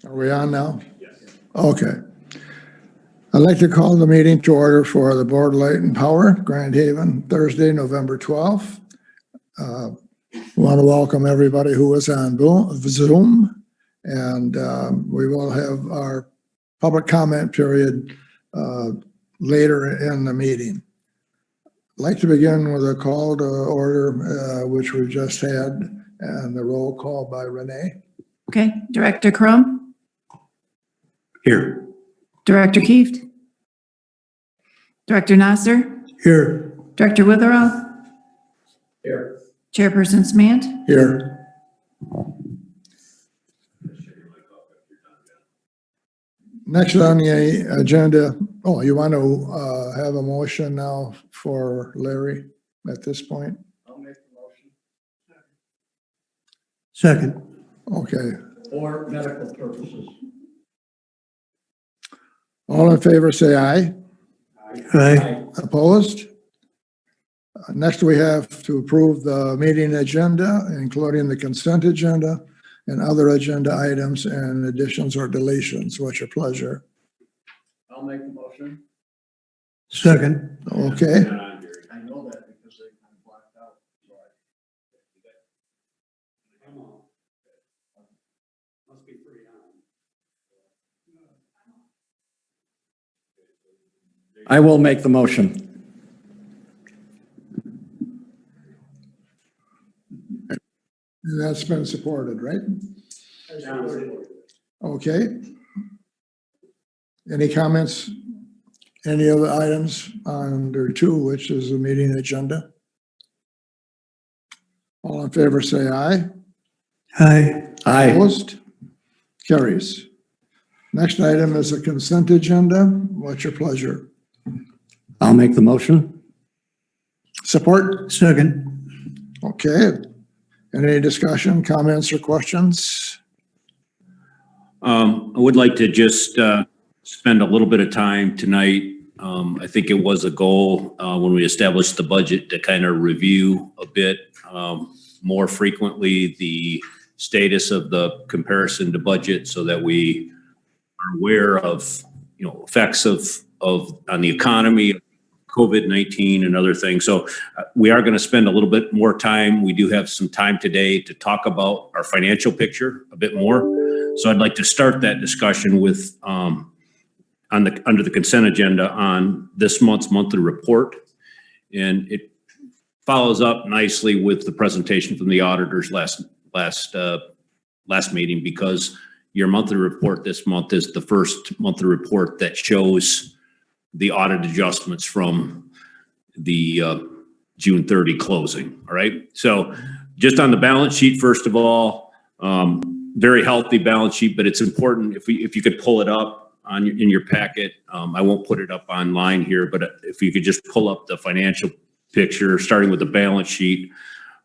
Are we on now? Yes. Okay. I'd like to call the meeting to order for the Board of Light and Power, Grand Haven, Thursday, November 12th. Want to welcome everybody who is on Zoom, and we will have our public comment period later in the meeting. I'd like to begin with a call to order, which we just had, and the roll call by Renee. Okay, Director Crum? Here. Director Kieft? Director Nasser? Here. Director Witherell? Here. Chairperson Smant? Here. Next on the agenda, oh, you want to have a motion now for Larry at this point? I'll make the motion. Second. Okay. For medical purposes. All in favor, say aye. Aye. Opposed? Next, we have to approve the meeting agenda, including the consent agenda and other agenda items and additions or deletions. What's your pleasure? I'll make the motion. Second. Okay. I know that because they kind of blacked out. Must be pretty on. I will make the motion. And that's been supported, right? Okay. Any comments? Any other items under 2, which is the meeting agenda? All in favor, say aye. Aye. Aye. Opposed? Carries. Next item is a consent agenda. What's your pleasure? I'll make the motion. Support? Second. Okay. Any discussion, comments, or questions? I would like to just spend a little bit of time tonight. I think it was a goal when we established the budget to kind of review a bit more frequently the status of the comparison to budget so that we are aware of, effects of on the economy, COVID-19 and other things. So we are going to spend a little bit more time. We do have some time today to talk about our financial picture a bit more. So I'd like to start that discussion with under the consent agenda on this month's monthly report. And it follows up nicely with the presentation from the auditors last meeting, because your monthly report this month is the first monthly report that shows the audit adjustments from the June 30 closing. All right. So just on the balance sheet, first of all, very healthy balance sheet, but it's important if you could pull it up in your packet. I won't put it up online here, but if you could just pull up the financial picture, starting with the balance sheet,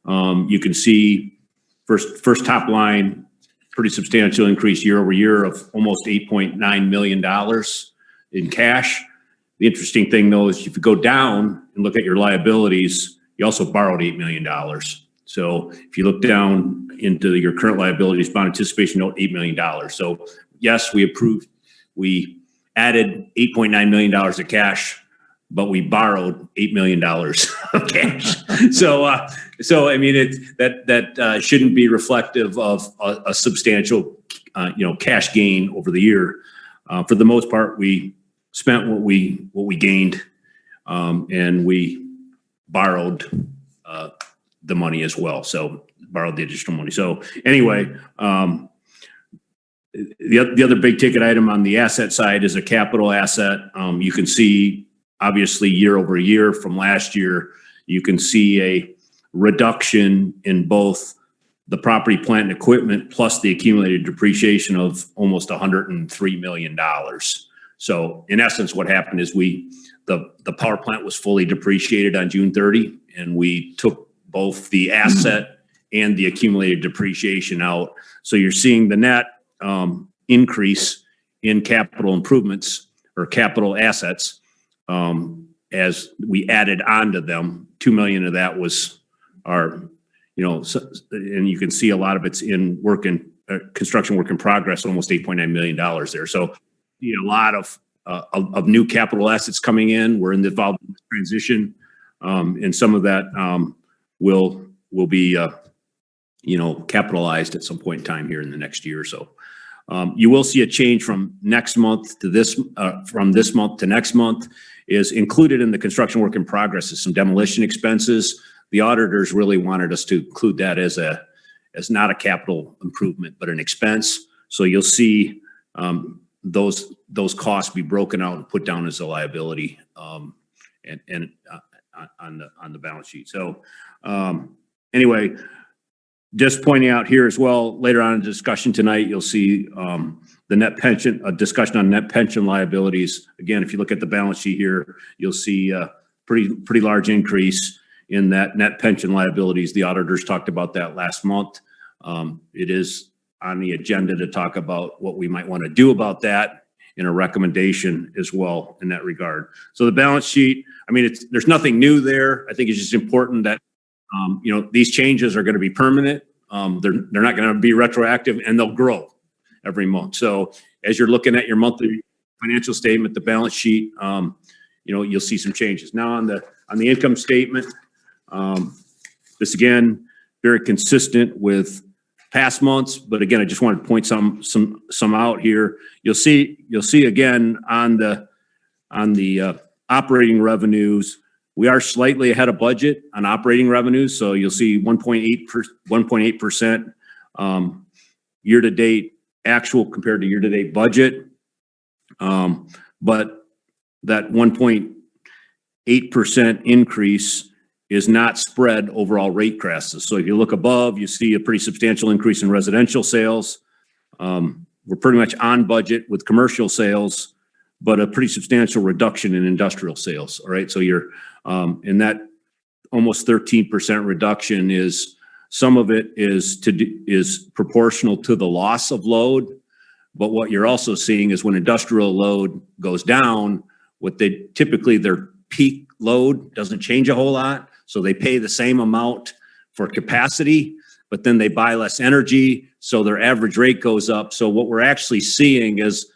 you can see first top line, pretty substantial increase year over year of almost $8.9 million in cash. The interesting thing, though, is if you go down and look at your liabilities, you also borrowed $8 million. So if you look down into your current liabilities, bond anticipation note, $8 million. So yes, we added $8.9 million of cash, but we borrowed $8 million of cash. So I mean, that shouldn't be reflective of a substantial, cash gain over the year. For the most part, we spent what we gained, and we borrowed the money as well. So borrowed the additional money. So anyway, the other big ticket item on the asset side is a capital asset. You can see obviously year over year from last year, you can see a reduction in both the property, plant, and equipment plus the accumulated depreciation of almost $103 million. So in essence, what happened is the power plant was fully depreciated on June 30, and we took both the asset and the accumulated depreciation out. So you're seeing the net increase in capital improvements or capital assets as we added onto them. $2 million of that was our, and you can see a lot of it's in work in construction work in progress, almost $8.9 million there. So a lot of new capital assets coming in. We're involved in transition, and some of that will be capitalized at some point in time here in the next year or so. You will see a change from next month to this, from this month to next month. Is included in the construction work in progress is some demolition expenses. The auditors really wanted us to include that as not a capital improvement, but an expense. So you'll see those costs be broken out and put down as a liability and on the balance sheet. So anyway, just pointing out here as well, later on in the discussion tonight, you'll see the net pension, a discussion on net pension liabilities. Again, if you look at the balance sheet here, you'll see a pretty large increase in that net pension liabilities. The auditors talked about that last month. It is on the agenda to talk about what we might want to do about that in a recommendation as well in that regard. So the balance sheet, I mean, there's nothing new there. I think it's just important that these changes are going to be permanent. They're not going to be retroactive, and they'll grow every month. So as you're looking at your monthly financial statement, the balance sheet, you'll see some changes. Now on the income statement, this again, very consistent with past months, but again, I just wanted to point some out here. You'll see again on the operating revenues, we are slightly ahead of budget on operating revenues. So you'll see 1.8% year-to-date actual compared to year-to-date budget. But that 1.8% increase is not spread over all rate classes. So if you look above, you see a pretty substantial increase in residential sales. We're pretty much on budget with commercial sales, but a pretty substantial reduction in industrial sales. All right. So you're in that almost 13% reduction is some of it is proportional to the loss of load. But what you're also seeing is when industrial load goes down, typically their peak load doesn't change a whole lot. So they pay the same amount for capacity, but then they buy less energy. So their average rate goes up. So what we're actually seeing is,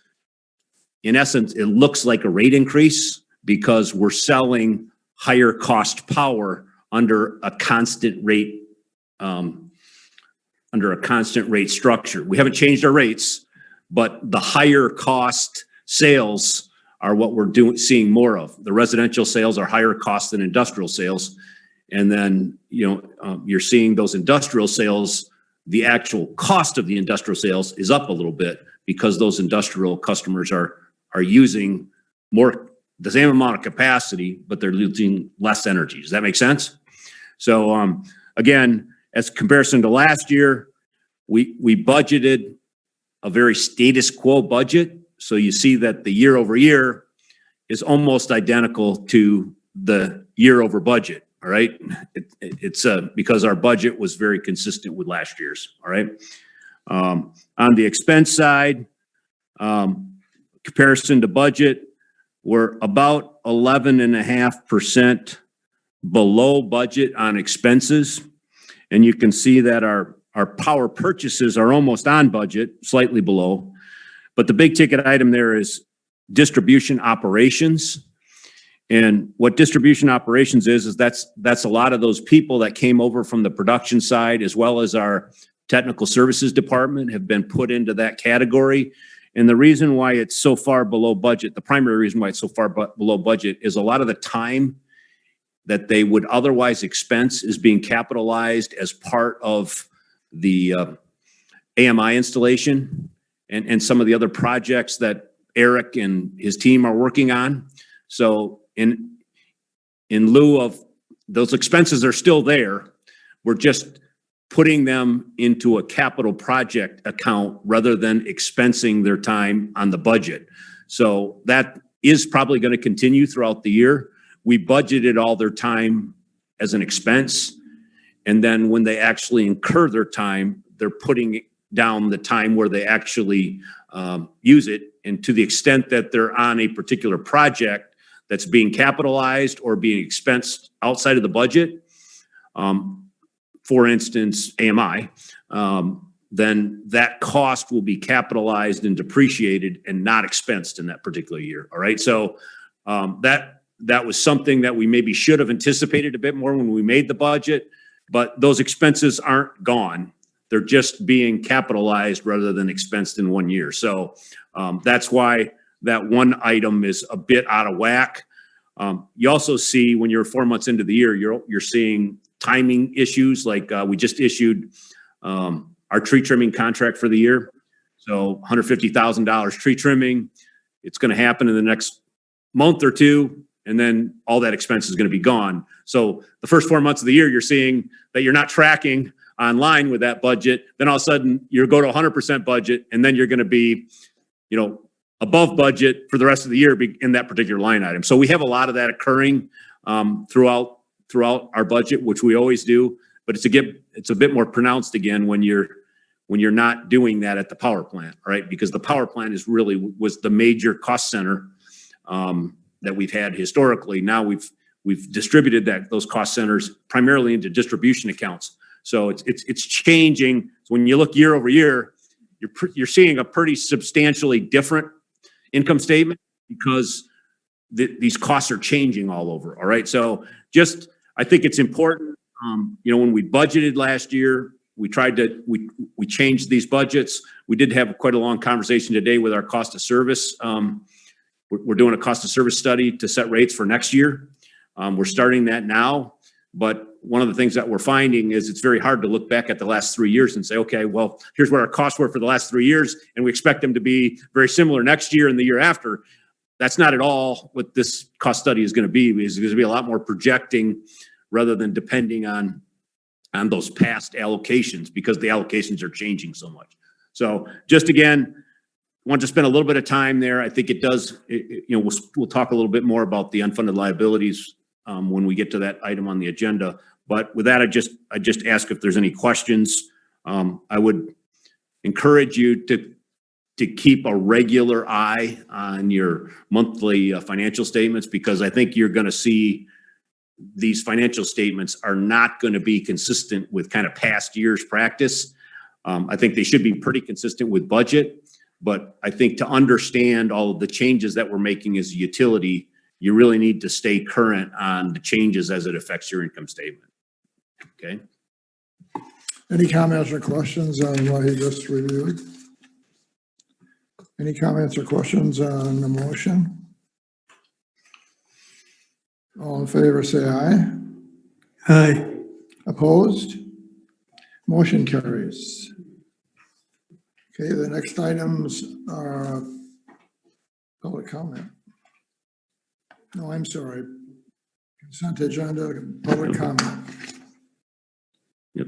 in essence, it looks like a rate increase because we're selling higher cost power under a constant rate structure. We haven't changed our rates, but the higher cost sales are what we're seeing more of. The residential sales are higher cost than industrial sales. And then, you're seeing those industrial sales, the actual cost of the industrial sales is up a little bit because those industrial customers are using the same amount of capacity, but they're using less energy. Does that make sense? So again, as comparison to last year, we budgeted a very status quo budget. So you see that the year over year is almost identical to the year over budget. All right. It's because our budget was very consistent with last year's. All right. On the expense side, comparison to budget, we're about 11.5% below budget on expenses. And you can see that our power purchases are almost on budget, slightly below. But the big ticket item there is distribution operations. And what distribution operations is that's a lot of those people that came over from the production side, as well as our technical services department, have been put into that category. And the reason why it's so far below budget, the primary reason why it's so far below budget, is a lot of the time that they would otherwise expense is being capitalized as part of the AMI installation and some of the other projects that Eric and his team are working on. So in lieu of those expenses are still there, we're just putting them into a capital project account rather than expensing their time on the budget. So that is probably going to continue throughout the year. We budgeted all their time as an expense. And then when they actually incur their time, they're putting down the time where they actually use it. And to the extent that they're on a particular project that's being capitalized or being expensed outside of the budget, for instance, AMI, then that cost will be capitalized and depreciated and not expensed in that particular year. All right. So that was something that we maybe should have anticipated a bit more when we made the budget, but those expenses aren't gone. They're just being capitalized rather than expensed in 1 year. So that's why that one item is a bit out of whack. You also see when you're 4 months into the year, you're seeing timing issues. Like we just issued our tree trimming contract for the year. So $150,000 tree trimming. It's going to happen in the next month or two, and then all that expense is going to be gone. So the first 4 months of the year, you're seeing that you're not tracking online with that budget. Then all of a sudden you go to 100% budget, and then you're going to be, above budget for the rest of the year in that particular line item. So we have a lot of that occurring throughout our budget, which we always do, but it's a bit more pronounced again when you're not doing that at the power plant, right? Because the power plant was the major cost center that we've had historically. Now we've distributed those cost centers primarily into distribution accounts. So it's changing. So when you look year over year, you're seeing a pretty substantially different income statement because these costs are changing all over. All right. So I think it's important. When we budgeted last year, we changed these budgets. We did have quite a long conversation today with our cost of service. We're doing a cost of service study to set rates for next year. We're starting that now, but one of the things that we're finding is it's very hard to look back at the last 3 years and say, okay, well, here's what our costs were for the last 3 years, and we expect them to be very similar next year and the year after. That's not at all what this cost study is going to be. It's going to be a lot more projecting rather than depending on those past allocations, because the allocations are changing so much. So just again, want to spend a little bit of time there. I think it does, we'll talk a little bit more about the unfunded liabilities when we get to that item on the agenda. But with that, I just ask if there's any questions. I would encourage you to keep a regular eye on your monthly financial statements, because I think you're going to see these financial statements are not going to be consistent with kind of past years' practice. I think they should be pretty consistent with budget, but I think to understand all of the changes that we're making as a utility, you really need to stay current on the changes as it affects your income statement. Okay. Any comments or questions on what he just reviewed? Any comments or questions on the motion? All in favor, say aye. Aye. Opposed? Motion carries. Okay, the next items are public comment. No, I'm sorry. Consent agenda, public comment. Yep.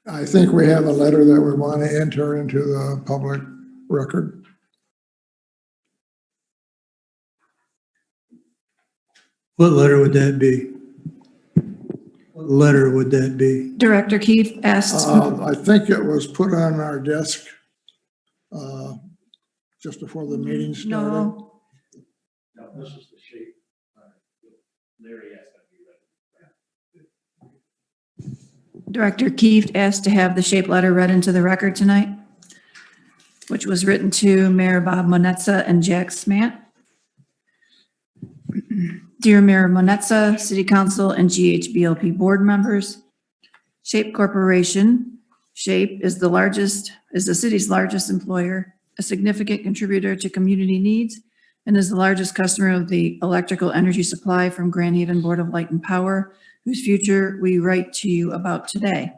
I think we have a letter that we want to enter into the public record. What letter would that be? What letter would that be? Director Keefe asked, I think it was put on our desk just before the meeting started. no, This is the shape. Larry asked that to be read. Director Keefe asked to have the shape letter read into the record tonight, which was written to Mayor Bob Monetza and Jack Smant. Dear Mayor Monetza, City Council, and GHBLP board members, Shape Corporation. Shape is the city's largest employer, a significant contributor to community needs, and is the largest customer of the electrical energy supply from Grand Haven Board of Light and Power, whose future we write to you about today.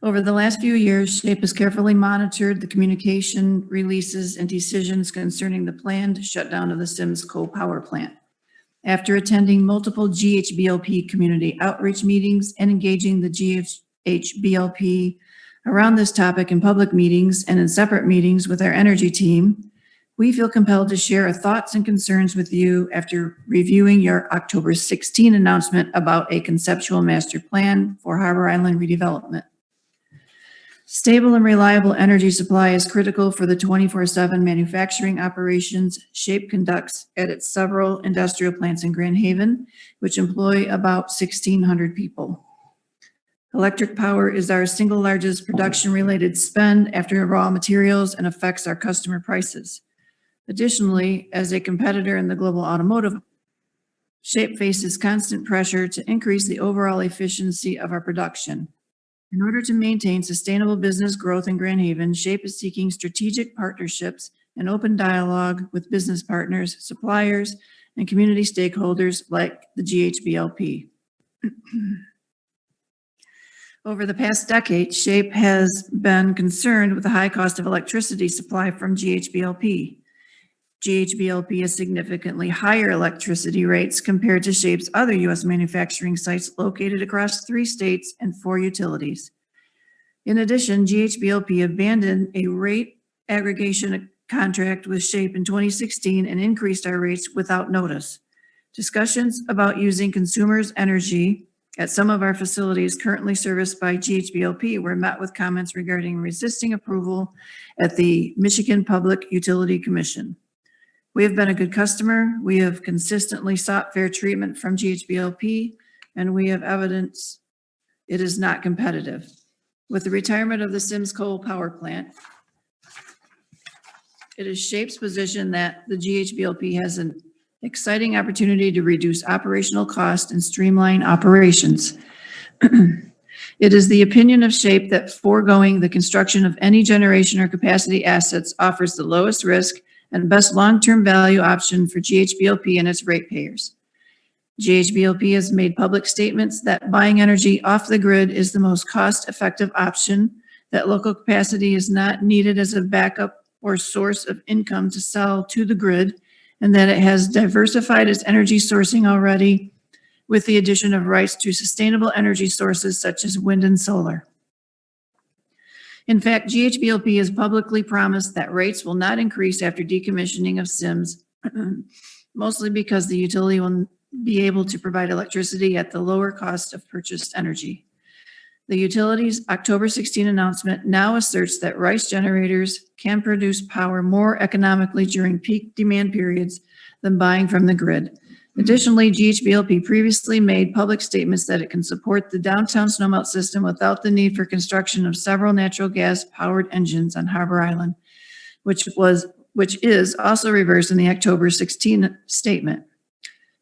Over the last few years, Shape has carefully monitored the communication, releases, and decisions concerning the planned shutdown of the Sims Coal Power Plant. After attending multiple GHBLP community outreach meetings and engaging the GHBLP around this topic in public meetings and in separate meetings with our energy team, we feel compelled to share our thoughts and concerns with you after reviewing your October 16 announcement about a conceptual master plan for Harbor Island redevelopment. Stable and reliable energy supply is critical for the 24/7 manufacturing operations Shape conducts at its several industrial plants in Grand Haven, which employ about 1,600 people. Electric power is our single largest production-related spend after raw materials and affects our customer prices. Additionally, as a competitor in the global automotive, Shape faces constant pressure to increase the overall efficiency of our production. In order to maintain sustainable business growth in Grand Haven, Shape is seeking strategic partnerships and open dialogue with business partners, suppliers, and community stakeholders like the GHBLP. Over the past decade, Shape has been concerned with the high cost of electricity supply from GHBLP. GHBLP has significantly higher electricity rates compared to Shape's other U.S. manufacturing sites located across 3 states and 4 utilities. In addition, GHBLP abandoned a rate aggregation contract with Shape in 2016 and increased our rates without notice. Discussions about using consumers' energy at some of our facilities currently serviced by GHBLP were met with comments regarding resisting approval at the Michigan Public Utility Commission. We have been a good customer. We have consistently sought fair treatment from GHBLP, and we have evidence it is not competitive. With the retirement of the Sims Coal Power Plant, it is Shape's position that the GHBLP has an exciting opportunity to reduce operational cost and streamline operations. It is the opinion of Shape that foregoing the construction of any generation or capacity assets offers the lowest risk and best long-term value option for GHBLP and its ratepayers. GHBLP has made public statements that buying energy off the grid is the most cost-effective option, that local capacity is not needed as a backup or source of income to sell to the grid, and that it has diversified its energy sourcing already with the addition of rights to sustainable energy sources such as wind and solar. In fact, GHBLP has publicly promised that rates will not increase after decommissioning of Sims, mostly because the utility will be able to provide electricity at the lower cost of purchased energy. The utility's October 16 announcement now asserts that RICE generators can produce power more economically during peak demand periods than buying from the grid. Additionally, GHBLP previously made public statements that it can support the downtown snowmelt system without the need for construction of several natural gas-powered engines on Harbor Island, which is also reversed in the October 16 statement.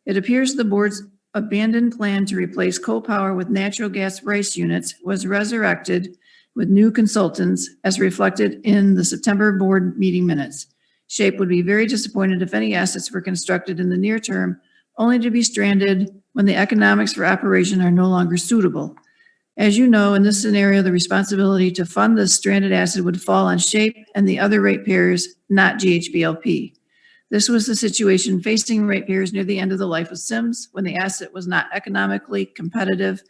It appears the board's abandoned plan to replace coal power with natural gas RICE units was resurrected with new consultants as reflected in the September board meeting minutes. Shape would be very disappointed if any assets were constructed in the near term, only to be stranded when the economics for operation are no longer suitable. As you know, in this scenario, the responsibility to fund the stranded asset would fall on Shape and the other ratepayers, not GHBLP. This was the situation facing ratepayers near the end of the life of Sims, when the asset was not economically competitive,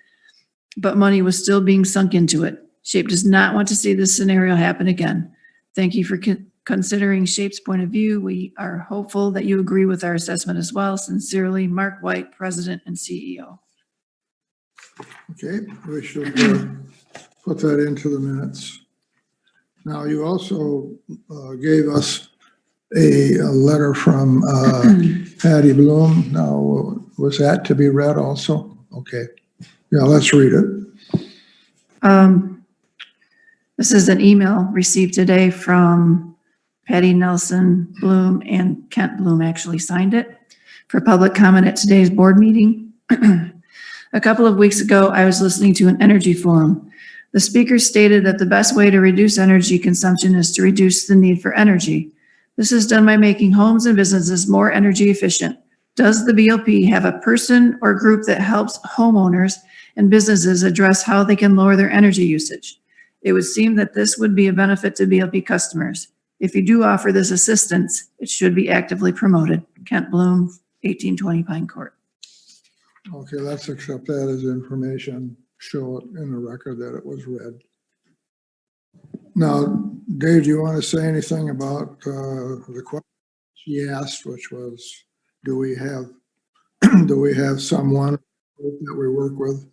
but money was still being sunk into it. Shape does not want to see this scenario happen again. Thank you for considering Shape's point of view. We are hopeful that you agree with our assessment as well. Sincerely, Mark White, President and CEO. Okay, we should put that into the minutes. Now, you also gave us a letter from Patty Bloom. Now, was that to be read also? Okay. Yeah, let's read it. This is an email received today from Patty Nelson Bloom, and Kent Bloom actually signed it for public comment at today's board meeting. A couple of weeks ago, I was listening to an energy forum. The speaker stated that the best way to reduce energy consumption is to reduce the need for energy. This is done by making homes and businesses more energy efficient. Does the BLP have a person or group that helps homeowners and businesses address how they can lower their energy usage? It would seem that this would be a benefit to BLP customers. If you do offer this assistance, it should be actively promoted. Kent Bloom, 1820 Pine Court. Okay, let's accept that as information. Show it in the record that it was read. Now, Dave, do you want to say anything about the question she asked, which was, do we have someone that we work with?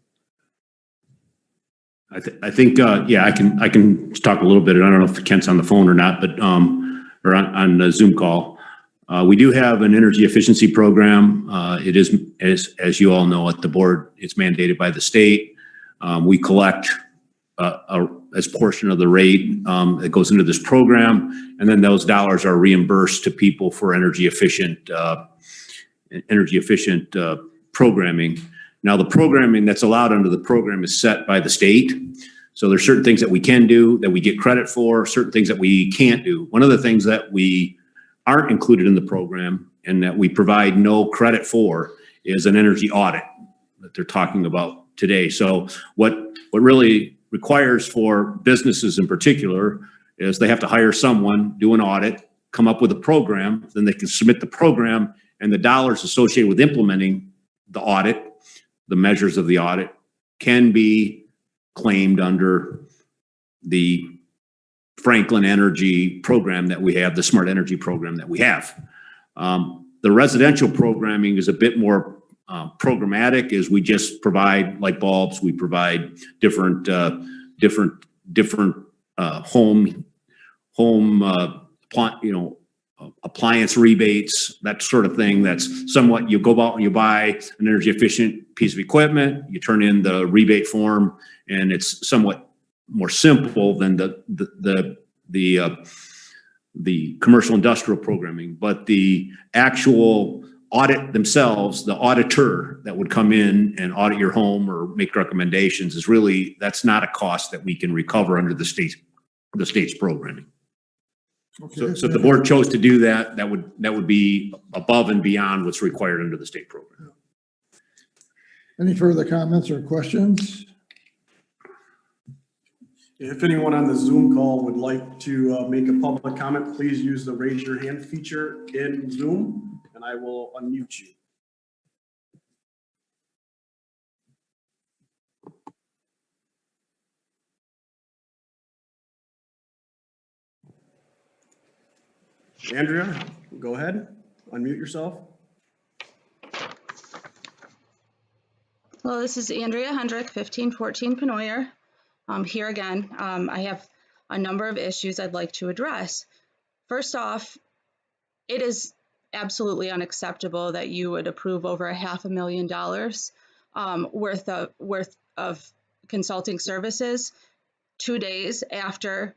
I think yeah, I can talk a little bit. I don't know if Kent's on the phone or not, but or on the Zoom call. We do have an energy efficiency program. It is, as you all know, at the board, it's mandated by the state. We collect as portion of the rate that goes into this program, and then those dollars are reimbursed to people for energy efficient programming. Now, the programming that's allowed under the program is set by the state. So there's certain things that we can do that we get credit for, certain things that we can't do. One of the things that we aren't included in the program and that we provide no credit for is an energy audit that they're talking about today. So what really requires for businesses in particular is they have to hire someone, do an audit, come up with a program, then they can submit the program, and the dollars associated with implementing the audit, the measures of the audit, can be claimed under the Franklin Energy program that we have, the Smart Energy program that we have. The residential programming is a bit more programmatic, as we just provide light bulbs, we provide different home appliance rebates, that sort of thing. That's somewhat, you go out and you buy an energy efficient piece of equipment, you turn in the rebate form, and it's somewhat more simple than the commercial industrial programming. But the actual audit themselves, the auditor that would come in and audit your home or make recommendations, is really, that's not a cost that we can recover under the state's programming. Okay. So if the board chose to do that, that would be above and beyond what's required under the state program. Any further comments or questions? If anyone on the Zoom call would like to make a public comment, please use the raise your hand feature in Zoom, and I will unmute you. Andrea, go ahead, unmute yourself. Hello, this is Andrea Hendrick, 1514 Penoyer. Here again, I have a number of issues I'd like to address. First off, it is absolutely unacceptable that you would approve over $500,000 worth of consulting services 2 days after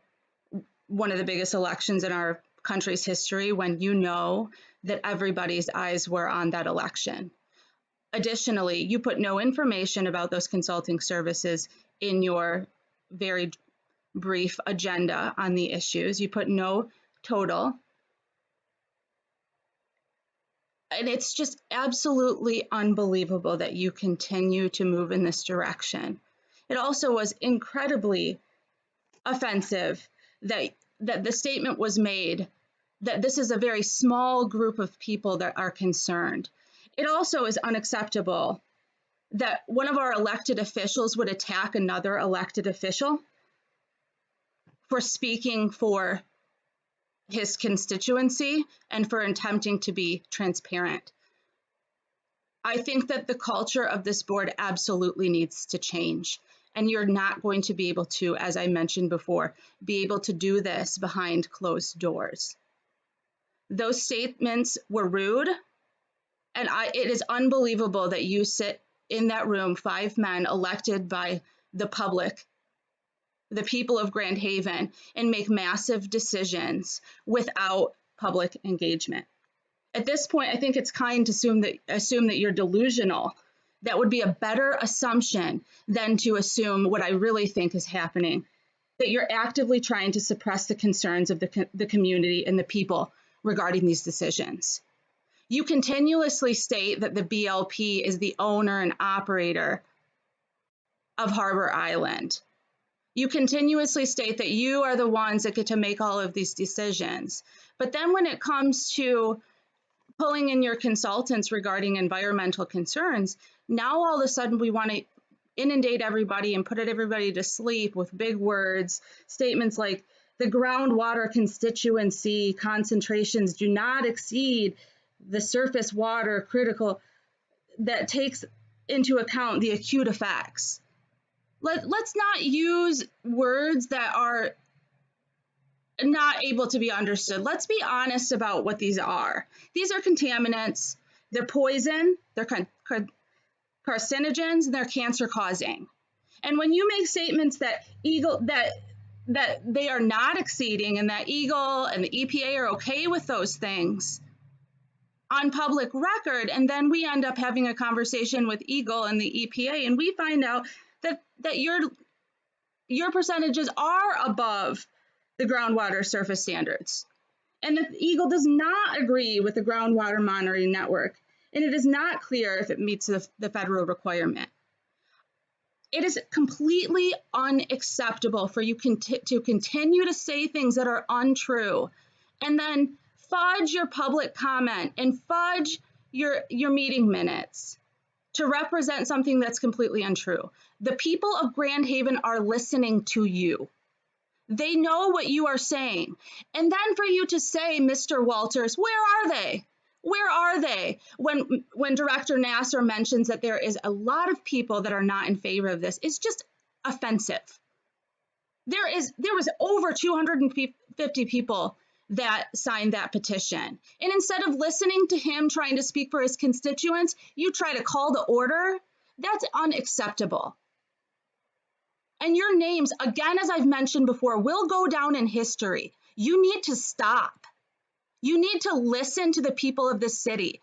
one of the biggest elections in our country's history, when you know that everybody's eyes were on that election. Additionally, you put no information about those consulting services in your very brief agenda on the issues. You put no total. And it's just absolutely unbelievable that you continue to move in this direction. It also was incredibly offensive that the statement was made that this is a very small group of people that are concerned. It also is unacceptable that one of our elected officials would attack another elected official for speaking for his constituency and for attempting to be transparent. I think that the culture of this board absolutely needs to change, and you're not going to be able to, as I mentioned before, be able to do this behind closed doors. Those statements were rude, and it is unbelievable that you sit in that room, 5 men elected by the public, the people of Grand Haven, and make massive decisions without public engagement. At this point, I think it's kind to assume that you're delusional. That would be a better assumption than to assume what I really think is happening, that you're actively trying to suppress the concerns of the community and the people regarding these decisions. You continuously state that the BLP is the owner and operator of Harbor Island. You continuously state that you are the ones that get to make all of these decisions. But then when it comes to pulling in your consultants regarding environmental concerns, now all of a sudden we want to inundate everybody and put everybody to sleep with big words, statements like the groundwater constituency concentrations do not exceed the surface water critical, that takes into account the acute effects. Let's not use words that are not able to be understood. Let's be honest about what these are. These are contaminants, they're poison, they're carcinogens, and they're cancer causing. And when you make statements that that they are not exceeding and that Eagle and the EPA are okay with those things on public record, and then we end up having a conversation with Eagle and the EPA, and we find out that your percentages are above the groundwater surface standards, and that Eagle does not agree with the groundwater monitoring network, and it is not clear if it meets the federal requirement. It is completely unacceptable for you to continue to say things that are untrue, and then fudge your public comment and fudge your meeting minutes to represent something that's completely untrue. The people of Grand Haven are listening to you. They know what you are saying. And then for you to say, Mr. Walters, where are they? Where are they? When Director Nasser mentions that there is a lot of people that are not in favor of this, it's just offensive. There was over 250 people that signed that petition. And instead of listening to him trying to speak for his constituents, you try to call the order. That's unacceptable. And your names, again, as I've mentioned before, will go down in history. You need to stop. You need to listen to the people of this city.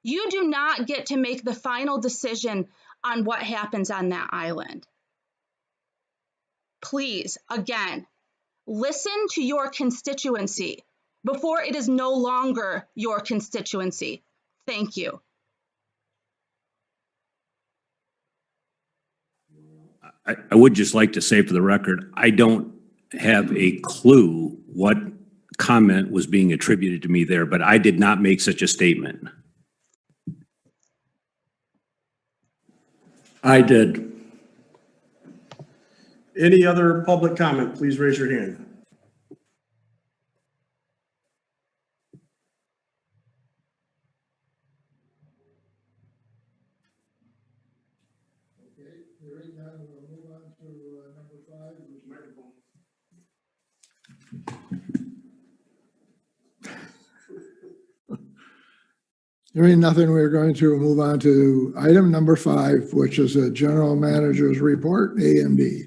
You do not get to make the final decision on what happens on that island. Please, again, listen to your constituency before it is no longer your constituency. Thank you. I would just like to say for the record, I don't have a clue what comment was being attributed to me there, but I did not make such a statement. I did. Any other public comment, please raise your hand. Hearing none, we'll move on to number 5. Hearing nothing, we're going to move on to item number 5, which is a general manager's report, A and B.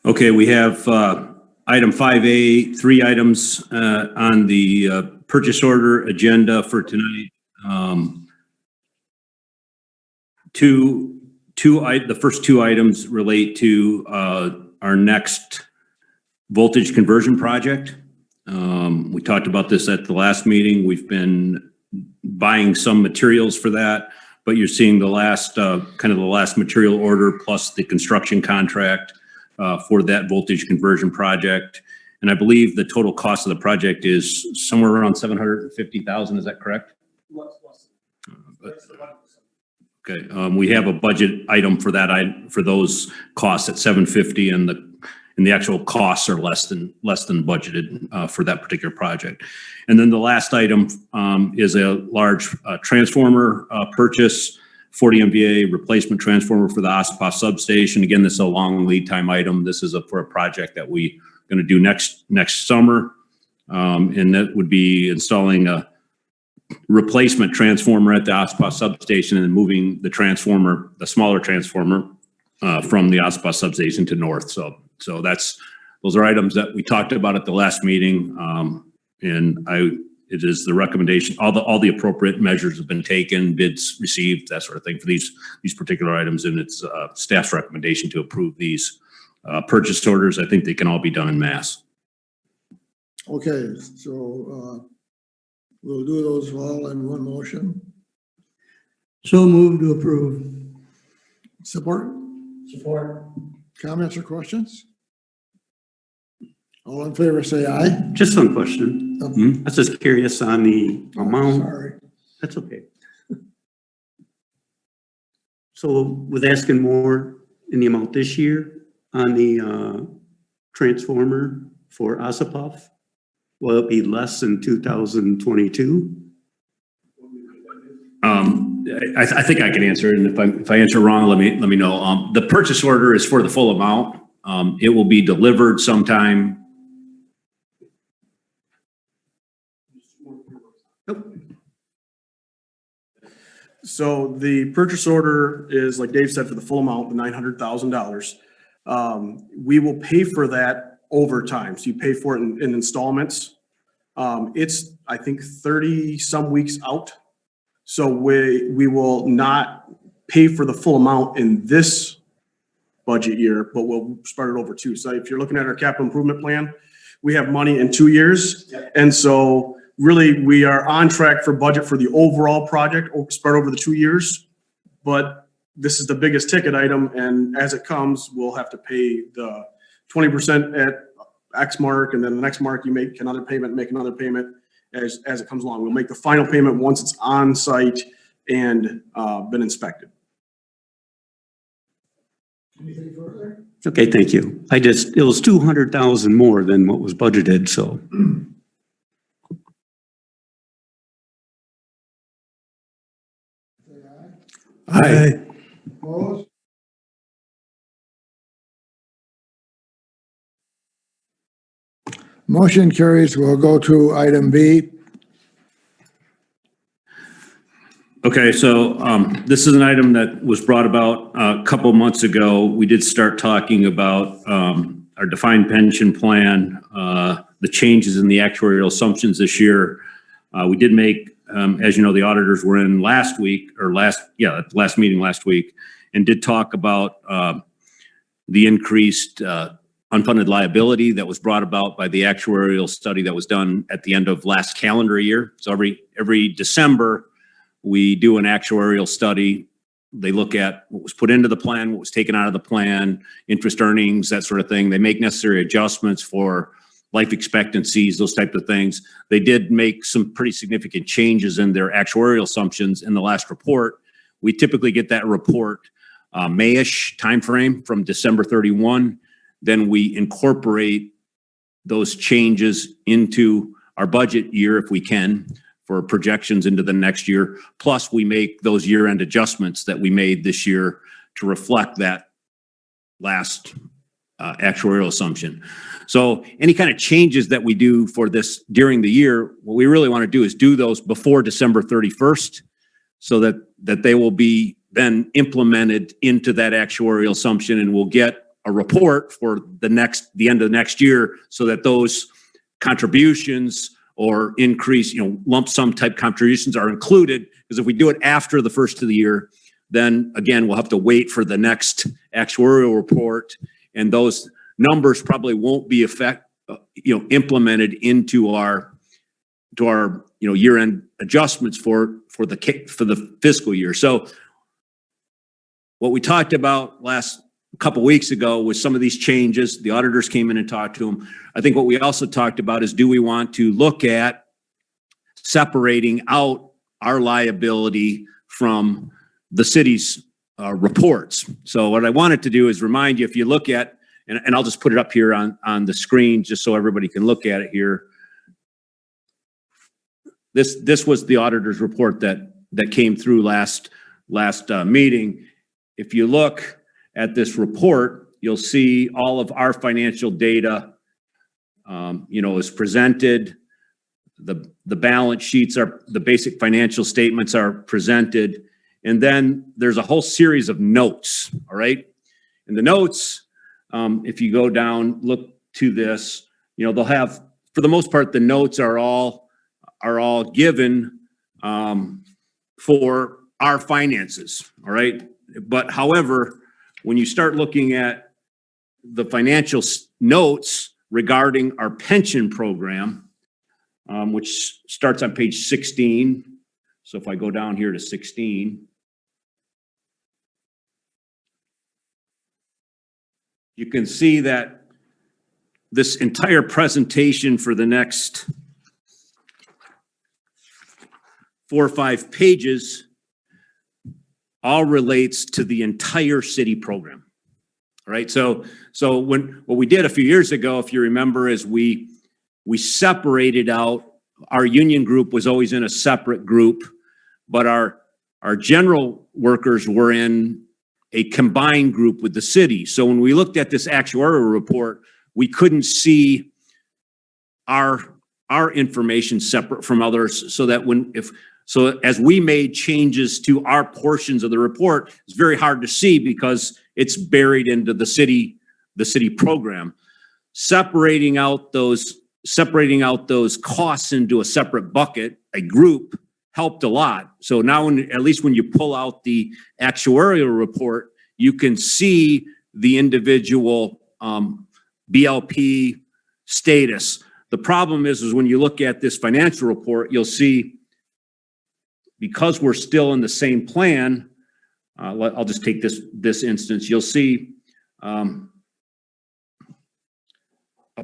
Okay, we have item 5A, 3 items on the purchase order agenda for tonight. The first 2 items relate to our next voltage conversion project. We talked about this at the last meeting. We've been buying some materials for that, but you're seeing the last kind of the last material order plus the construction contract for that voltage conversion project. And I believe the total cost of the project is somewhere around $750,000. Is that correct? Okay, we have a budget item for that, for those costs at 750, and the actual costs are less than budgeted for that particular project. And then the last item is a large transformer purchase, 40 MVA replacement transformer for the Ossipow substation. Again, this is a long lead time item. This is for a project that we going to do next summer, and that would be installing a replacement transformer at the Ossipow substation and moving the transformer, the smaller transformer, from the Ossipow substation to north. So those are items that we talked about at the last meeting, and it is the recommendation. All the appropriate measures have been taken, bids received, that sort of thing for these particular items, and it's staff's recommendation to approve these purchase orders. I think they can all be done in mass. Okay, so we'll do those all in one motion. So moved to approve. Support? Support. Comments or questions? All in favor, say aye. Just one question. I was just curious on the amount. Sorry. That's okay. So with asking more in the amount this year on the transformer for Ossipow, will it be less in 2022? I think I can answer it, and if I answer wrong, let me know. The purchase order is for the full amount. It will be delivered sometime. So the purchase order is, like Dave said, for the full amount, the $900,000. We will pay for that over time. So you pay for it in installments. It's, I think, 30 some weeks out. So we will not pay for the full amount in this budget year, but we'll spread it over two. So if you're looking at our capital improvement plan, we have money in 2 years. And so really, we are on track for budget for the overall project spread over the 2 years. But this is the biggest ticket item, and as it comes, we'll have to pay the 20% at X mark, and then the next mark, you make another payment, as it comes along. We'll make the final payment once it's on site and been inspected. Anything further? Okay, thank you. It was 200,000 more than what was budgeted, so. Aye. Opposed? Motion carries. We'll go to item B. Okay, so this is an item that was brought about a couple months ago. We did start talking about our defined pension plan, the changes in the actuarial assumptions this year. We did make, as you know, the auditors were in last week, or last meeting last week, and did talk about the increased unfunded liability that was brought about by the actuarial study that was done at the end of last calendar year. So every December, we do an actuarial study. They look at what was put into the plan, what was taken out of the plan, interest earnings, that sort of thing. They make necessary adjustments for life expectancies, those types of things. They did make some pretty significant changes in their actuarial assumptions in the last report. We typically get that report May-ish timeframe from December 31. Then we incorporate those changes into our budget year if we can for projections into the next year. Plus, we make those year-end adjustments that we made this year to reflect that last actuarial assumption. So any kind of changes that we do for this during the year, what we really want to do is do those before December 31st so that they will be then implemented into that actuarial assumption, and we'll get a report for the end of the next year so that those contributions or increase, lump sum type contributions are included. Because if we do it after the first of the year, then again, we'll have to wait for the next actuarial report, and those numbers probably won't be implemented into our year-end adjustments for the fiscal year. So what we talked about last couple weeks ago was some of these changes. The auditors came in and talked to them. I think what we also talked about is, do we want to look at separating out our liability from the city's reports? So what I wanted to do is remind you, if you look at, and I'll just put it up here on the screen just so everybody can look at it here. This was the auditor's report that came through last meeting. If you look at this report, you'll see all of our financial data, is presented. The balance sheets the basic financial statements are presented. And then there's a whole series of notes, all right? And the notes, if you go down, look to this, they'll have, for the most part, the notes are all given for our finances, all right? But however, when you start looking at the financial notes regarding our pension program, which starts on page 16. So if I go down here to 16, you can see that this entire presentation for the next 4 or 5 pages all relates to the entire city program. All right. So what we did a few years ago, if you remember, is we separated out. Our union group was always in a separate group, but our general workers were in a combined group with the city. So when we looked at this actuarial report, we couldn't see our information separate from others, so that So as we made changes to our portions of the report, it's very hard to see because it's buried into the city program. Separating out those costs into a separate bucket, a group, helped a lot. So now, at least when you pull out the actuarial report, you can see the individual BLP status. The problem is when you look at this financial report, you'll see, because we're still in the same plan, I'll just take this instance. You'll see a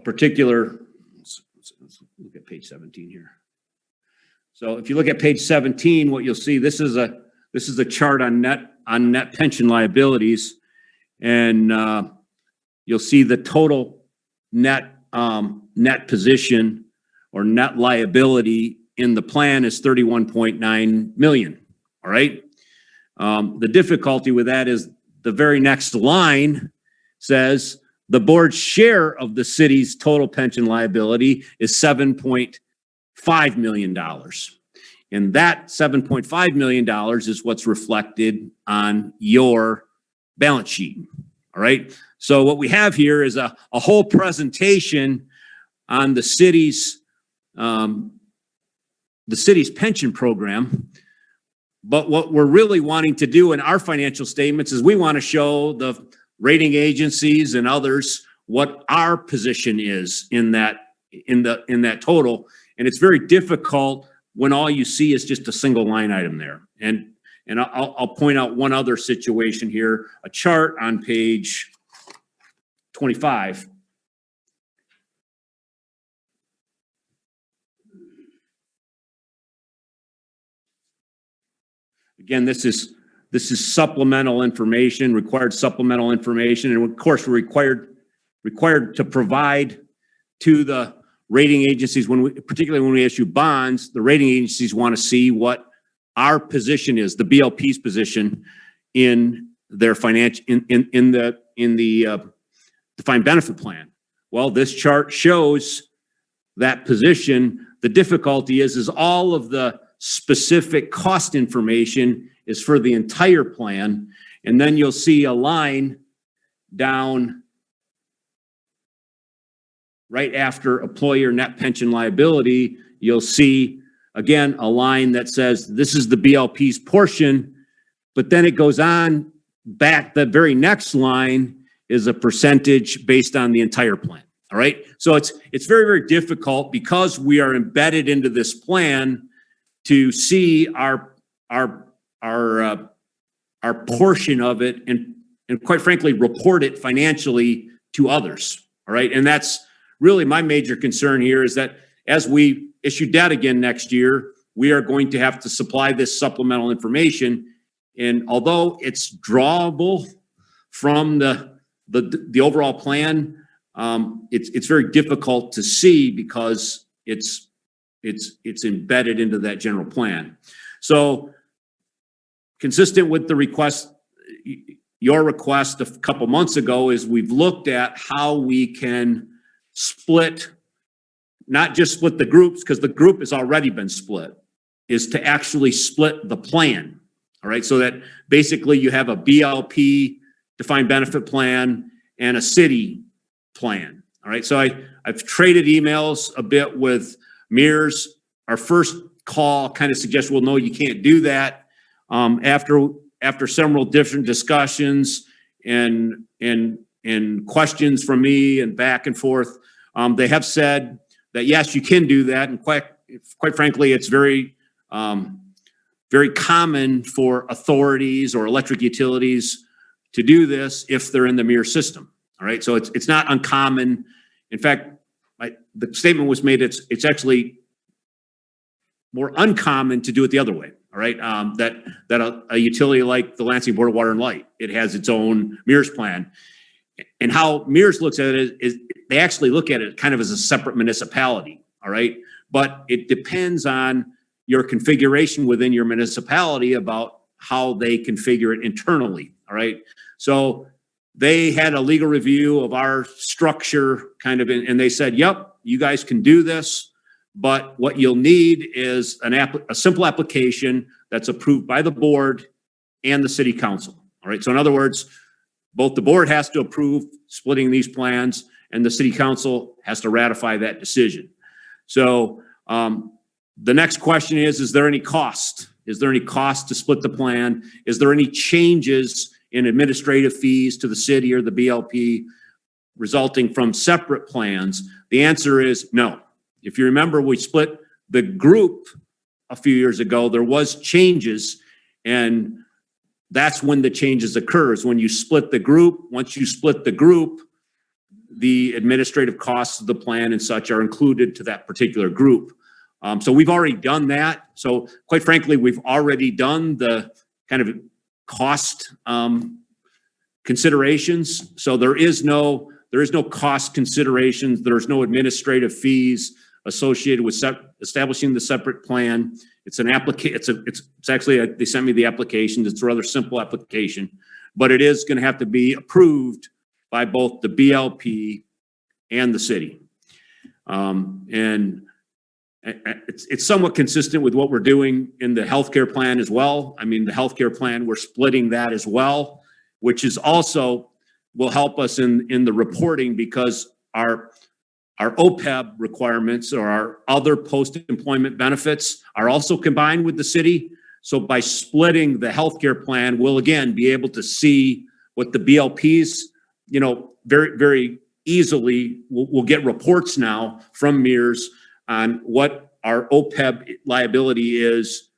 particular, let's look at page 17 here. So if you look at page 17, what you'll see, this is a chart on net pension liabilities, and you'll see the total net position or net liability in the plan is 31.9 million. All right. The difficulty with that is the very next line says the board's share of the city's total pension liability is $7.5 million. And that $7.5 million is what's reflected on your balance sheet. All right. So what we have here is a whole presentation on the city's pension program. But what we're really wanting to do in our financial statements is we want to show the rating agencies and others what our position is in that total. And it's very difficult when all you see is just a single line item there. And I'll point out one other situation here, a chart on page 25. Again, this is supplemental information, required supplemental information, and of course we're required to provide to the rating agencies particularly when we issue bonds. The rating agencies want to see what our position is, the BLP's position in their financial in the defined benefit plan. Well, this chart shows that position. The difficulty is all of the specific cost information is for the entire plan. And then you'll see a line down right after employer net pension liability. You'll see again a line that says this is the BLP's portion, but then it goes on back. The very next line is a percentage based on the entire plan. All right. So it's very, very difficult because we are embedded into this plan to see our portion of it and quite frankly report it financially to others. All right. And that's really my major concern here, is that as we issue debt again next year, we are going to have to supply this supplemental information. And although it's drawable from the overall plan, it's very difficult to see because it's embedded into that general plan. So consistent with the request, your request a couple months ago, is we've looked at how we can split, not just split the groups, because the group has already been split, is to actually split the plan. All right. So that basically you have a BLP defined benefit plan and a city plan. All right. So I've traded emails a bit with Mears. Our first call kind of suggests, well, no, you can't do that. After several different discussions and questions from me and back and forth, they have said that yes, you can do that. And quite frankly, it's very common for authorities or electric utilities to do this if they're in the Mears system. All right. So it's not uncommon. In fact, the statement was made, it's actually more uncommon to do it the other way. All right. That a utility like the Lansing Board of Water and Light, it has its own Mears plan. And how Mears looks at it is they actually look at it kind of as a separate municipality. All right. But it depends on your configuration within your municipality about how they configure it internally. All right. So they had a legal review of our structure kind of, and they said, yep, you guys can do this. but what you'll need is a simple application that's approved by the board and the city council. All right, so in other words, both the board has to approve splitting these plans and the city council has to ratify that decision. So the next question is there any cost? Is there any cost to split the plan? Is there any changes in administrative fees to the city or the BLP resulting from separate plans? The answer is no. If you remember, we split the group a few years ago, there was changes, and that's when the changes occurs. When you split the group, once you split the group, the administrative costs of the plan and such are included to that particular group. So we've already done that. So quite frankly, we've already done the kind of cost considerations. So there is no cost considerations. There's no administrative fees associated with establishing the separate plan. It's an application. It's actually, they sent me the application. It's a rather simple application, but it is going to have to be approved by both the BLP and the city. And it's somewhat consistent with what we're doing in the healthcare plan as well. I mean, the healthcare plan, we're splitting that as well, which is also will help us in the reporting because our OPEB requirements or our other post-employment benefits are also combined with the city. So by splitting the healthcare plan, we'll again be able to see what the BLPs, very, very easily, we'll get reports now from MERS on what our OPEB liability is,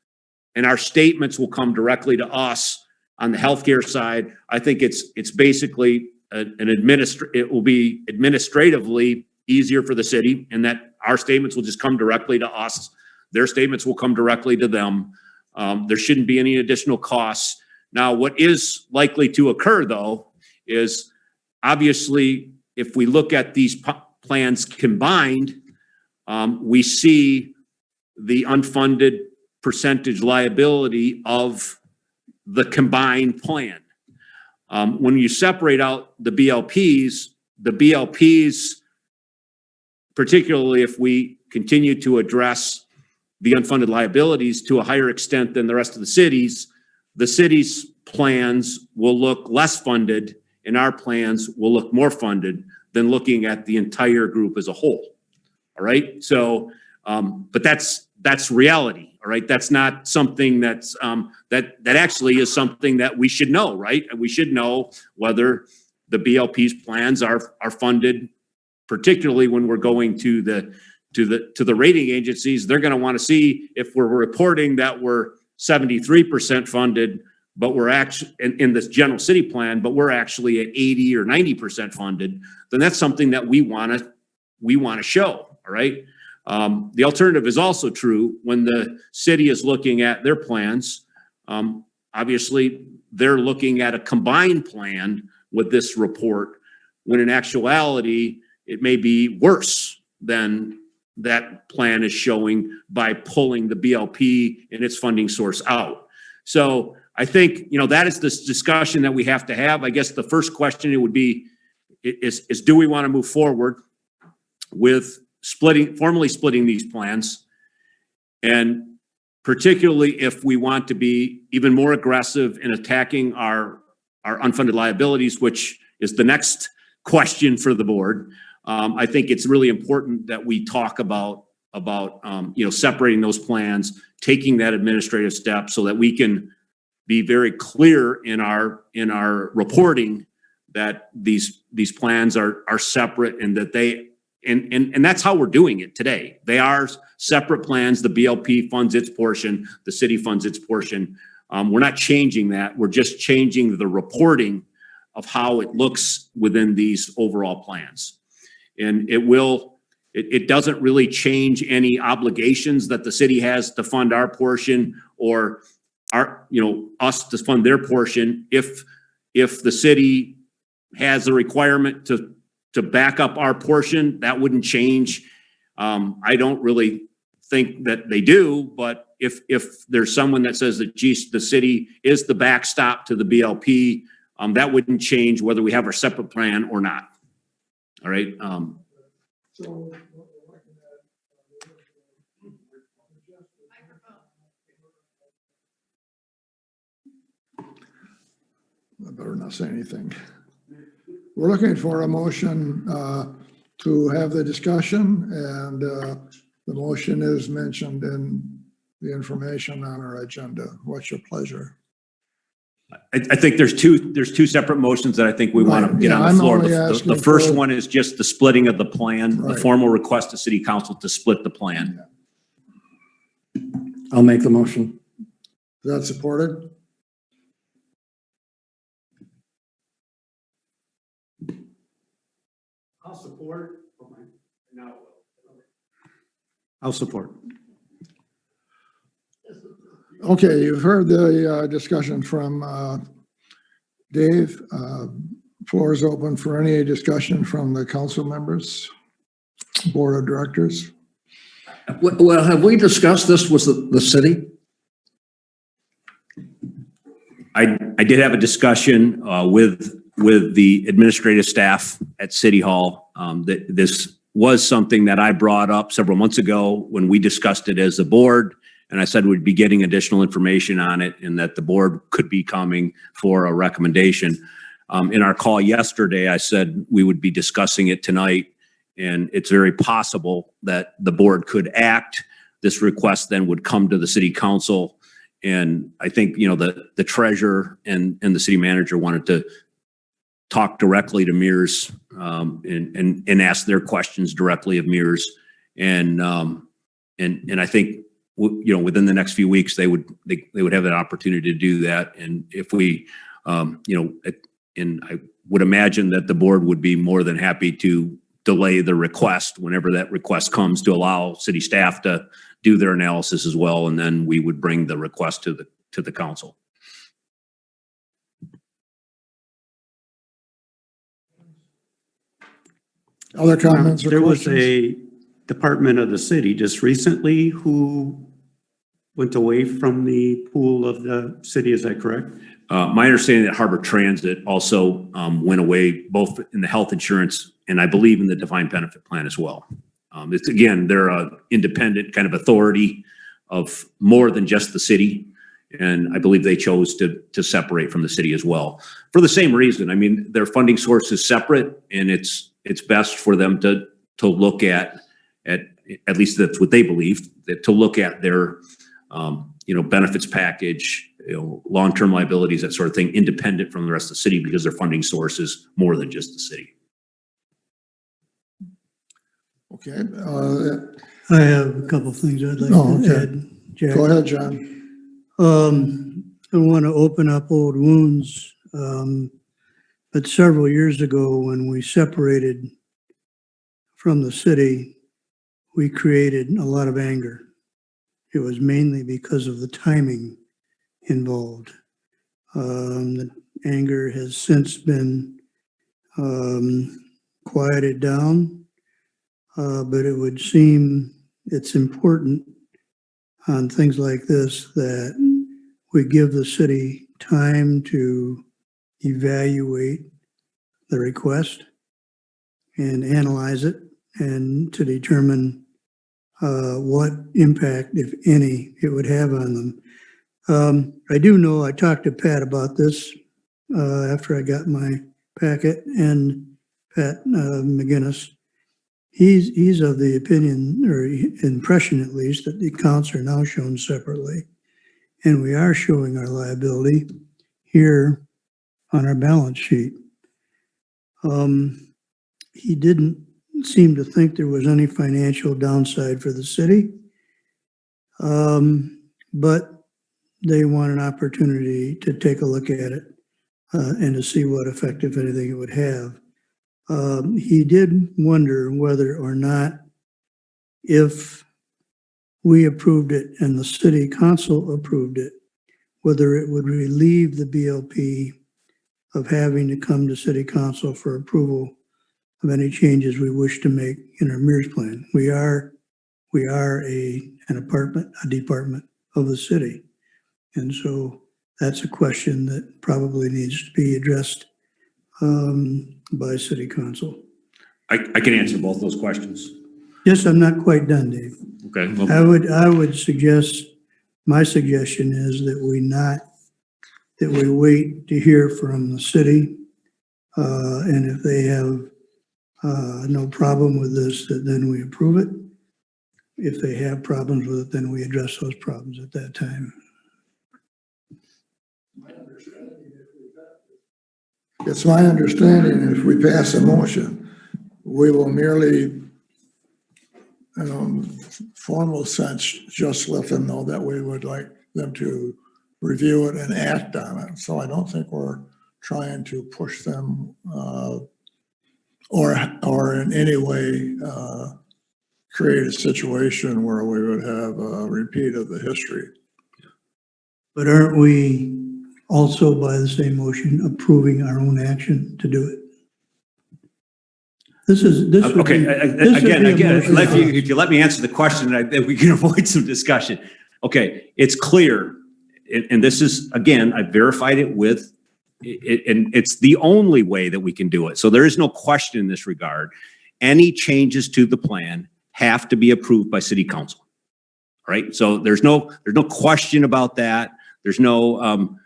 and our statements will come directly to us on the healthcare side. I think it's basically it will be administratively easier for the city, and that our statements will just come directly to us. Their statements will come directly to them. There shouldn't be any additional costs. Now, what is likely to occur, though, is obviously if we look at these plans combined, we see the unfunded percentage liability of the combined plan. When you separate out the BLPs, particularly if we continue to address the unfunded liabilities to a higher extent than the rest of the city's plans will look less funded and our plans will look more funded than looking at the entire group as a whole. All right. So, but that's reality. All right. That's not something that's, that actually is something that we should know, right? And we should know whether the BLP's plans are funded, particularly when we're going to the rating agencies. They're going to want to see if we're reporting that we're 73% funded, but we're actually in this general city plan, but we're actually at 80 or 90% funded. Then that's something that we want to show. All right. The alternative is also true when the city is looking at their plans. Obviously, they're looking at a combined plan with this report, when in actuality, it may be worse than that plan is showing by pulling the BLP and its funding source out. So I think, that is this discussion that we have to have. I guess the first question it would be is do we want to move forward with formally splitting these plans? And particularly if we want to be even more aggressive in attacking our unfunded liabilities, which is the next question for the board. I think it's really important that we talk about separating those plans, taking that administrative step so that we can be very clear in our reporting that these plans are separate and that they and that's how we're doing it today. They are separate plans. The BLP funds its portion, the city funds its portion. We're not changing that. We're just changing the reporting of how it looks within these overall plans. And it doesn't really change any obligations that the city has to fund our portion or us to fund their portion. If the city has a requirement to back up our portion, that wouldn't change. I don't really think that they do, but if there's someone that says that, geez, the city is the backstop to the BLP, that wouldn't change whether we have our separate plan or not. All right. better not say anything. We're looking for a motion to have the discussion, and the motion is mentioned in the information on our agenda. What's your pleasure? I think there's two separate motions that I think we want to Right. get Yeah, on I'm the floor. only The asking first for- one is just the splitting of the plan, the Right. formal request to city council to split the plan. I'll make the motion. Is that supported? I'll support. I'll support. Okay, you've heard the discussion from Dave. Floor is open for any discussion from the council members, board of directors. Well, have we discussed this with the city? I did have a discussion with the administrative staff at City Hall. That this was something that I brought up several months ago when we discussed it as a board. And I said we'd be getting additional information on it and that the board could be coming for a recommendation. In our call yesterday, I said we would be discussing it tonight. And it's very possible that the board could act. This request then would come to the city council. And I think, you know, the treasurer and the city manager wanted to talk directly to Mears and ask their questions directly of Mears. And I think, you know, within the next few weeks, they would have that opportunity to do that. And if we, you know, and I would imagine that the board would be more than happy to delay the request whenever that request comes to allow city staff to do their analysis as well. And then we would bring the request to the council. Other comments or There was questions? a department of the city just recently who went away from the pool of the city, is that correct? My understanding that Harbor Transit also went away both in the health insurance and I believe in the defined benefit plan as well. It's again, they're an independent kind of authority of more than just the city. And I believe they chose to separate from the city as well for the same reason. I mean, their funding source is separate and it's best for them to look at least that's what they believe, that to look at their, you know, benefits package, you know, long-term liabilities, that sort of thing, independent from the rest of the city because their funding source is more than just the city. Okay, I have a couple of things I'd like Oh, to okay. add, Jack. go ahead, John. I want to open up old wounds. But several years ago, when we separated from the city, we created a lot of anger. It was mainly because of the timing involved. The anger has since been quieted down, but it would seem it's important on things like this that we give the city time to evaluate the request and analyze it and to determine what impact, if any, it would have on them. I do know I talked to Pat about this after I got my packet, and Pat McGinnis, he's of the opinion, or impression at least, that the accounts are now shown separately. And we are showing our liability here on our balance sheet. He didn't seem to think there was any financial downside for the city. But they want an opportunity to take a look at it and to see what effect, if anything, it would have. He did wonder whether or not, if we approved it and the city council approved it, whether it would relieve the BLP of having to come to city council for approval of any changes we wish to make in our MERS plan. We are a department of the city. And so that's a question that probably needs to be addressed by city council. I can answer both those questions. Yes, I'm not quite done, Dave. Okay. Well, I would suggest, my suggestion is that we not that we wait to hear from the city. And if they have no problem with this, that then we approve it. If they have problems with it, then we address those problems at that time. It's my understanding if we pass a motion, we will merely, formal sense, just let them know that we would like them to review it and act on it. So I don't think we're trying to push them or in any way create a situation where we would have a repeat of the history. But aren't we also by the same motion approving our own action to do it? This would Okay, be- this would be a again, motion if you let me answer the question, then we can avoid some discussion. Okay, it's clear, and this is, again, I verified it with, and it's the only way that we can do it. So there is no question in this regard. Any changes to the plan have to be approved by city council. All right, so there's no question about that. There's no,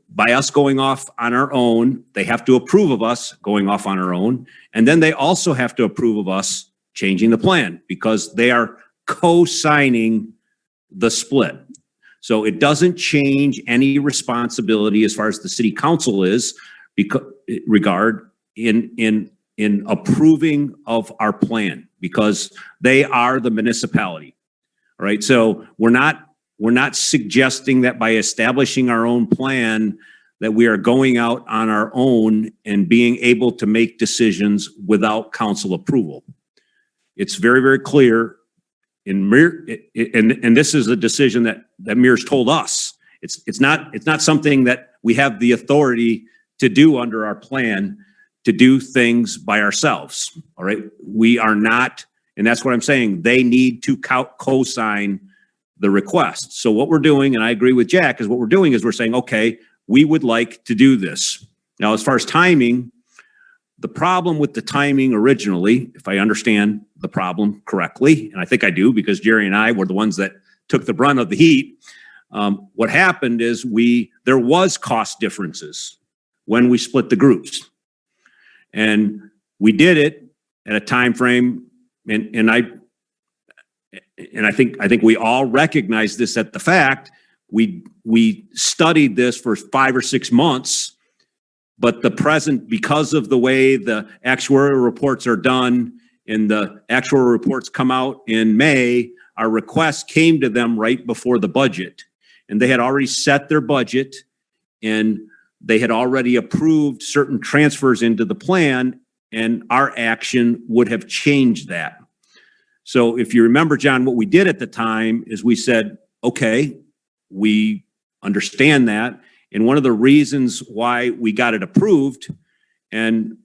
by us going off on our own, they have to approve of us going off on our own. And then they also have to approve of us changing the plan because they are co-signing the split. So it doesn't change any responsibility as far as the city council is regard in approving of our plan because they are the municipality. All right, so we're not suggesting that by establishing our own plan that we are going out on our own and being able to make decisions without council approval. It's very, very clear and this is a decision that Mears told us. It's not something that we have the authority to do under our plan to do things by ourselves. All right, we are not, and that's what I'm saying. They need to co-sign the request. So what we're doing, and I agree with Jack, is what we're doing is we're saying, okay, we would like to do this. Now, as far as timing, the problem with the timing originally, if I understand the problem correctly, and I think I do because Jerry and I were the ones that took the brunt of the heat, what happened is there was cost differences when we split the groups. And we did it at a time frame, and I think we all recognize this at the fact. We studied this for 5 or 6 months, but the present, because of the way the actuarial reports are done and the actuarial reports come out in May, our request came to them right before the budget. And they had already set their budget and they had already approved certain transfers into the plan, and our action would have changed that. So if you remember, John, what we did at the time is we said, okay, we understand that. And one of the reasons why we got it approved, and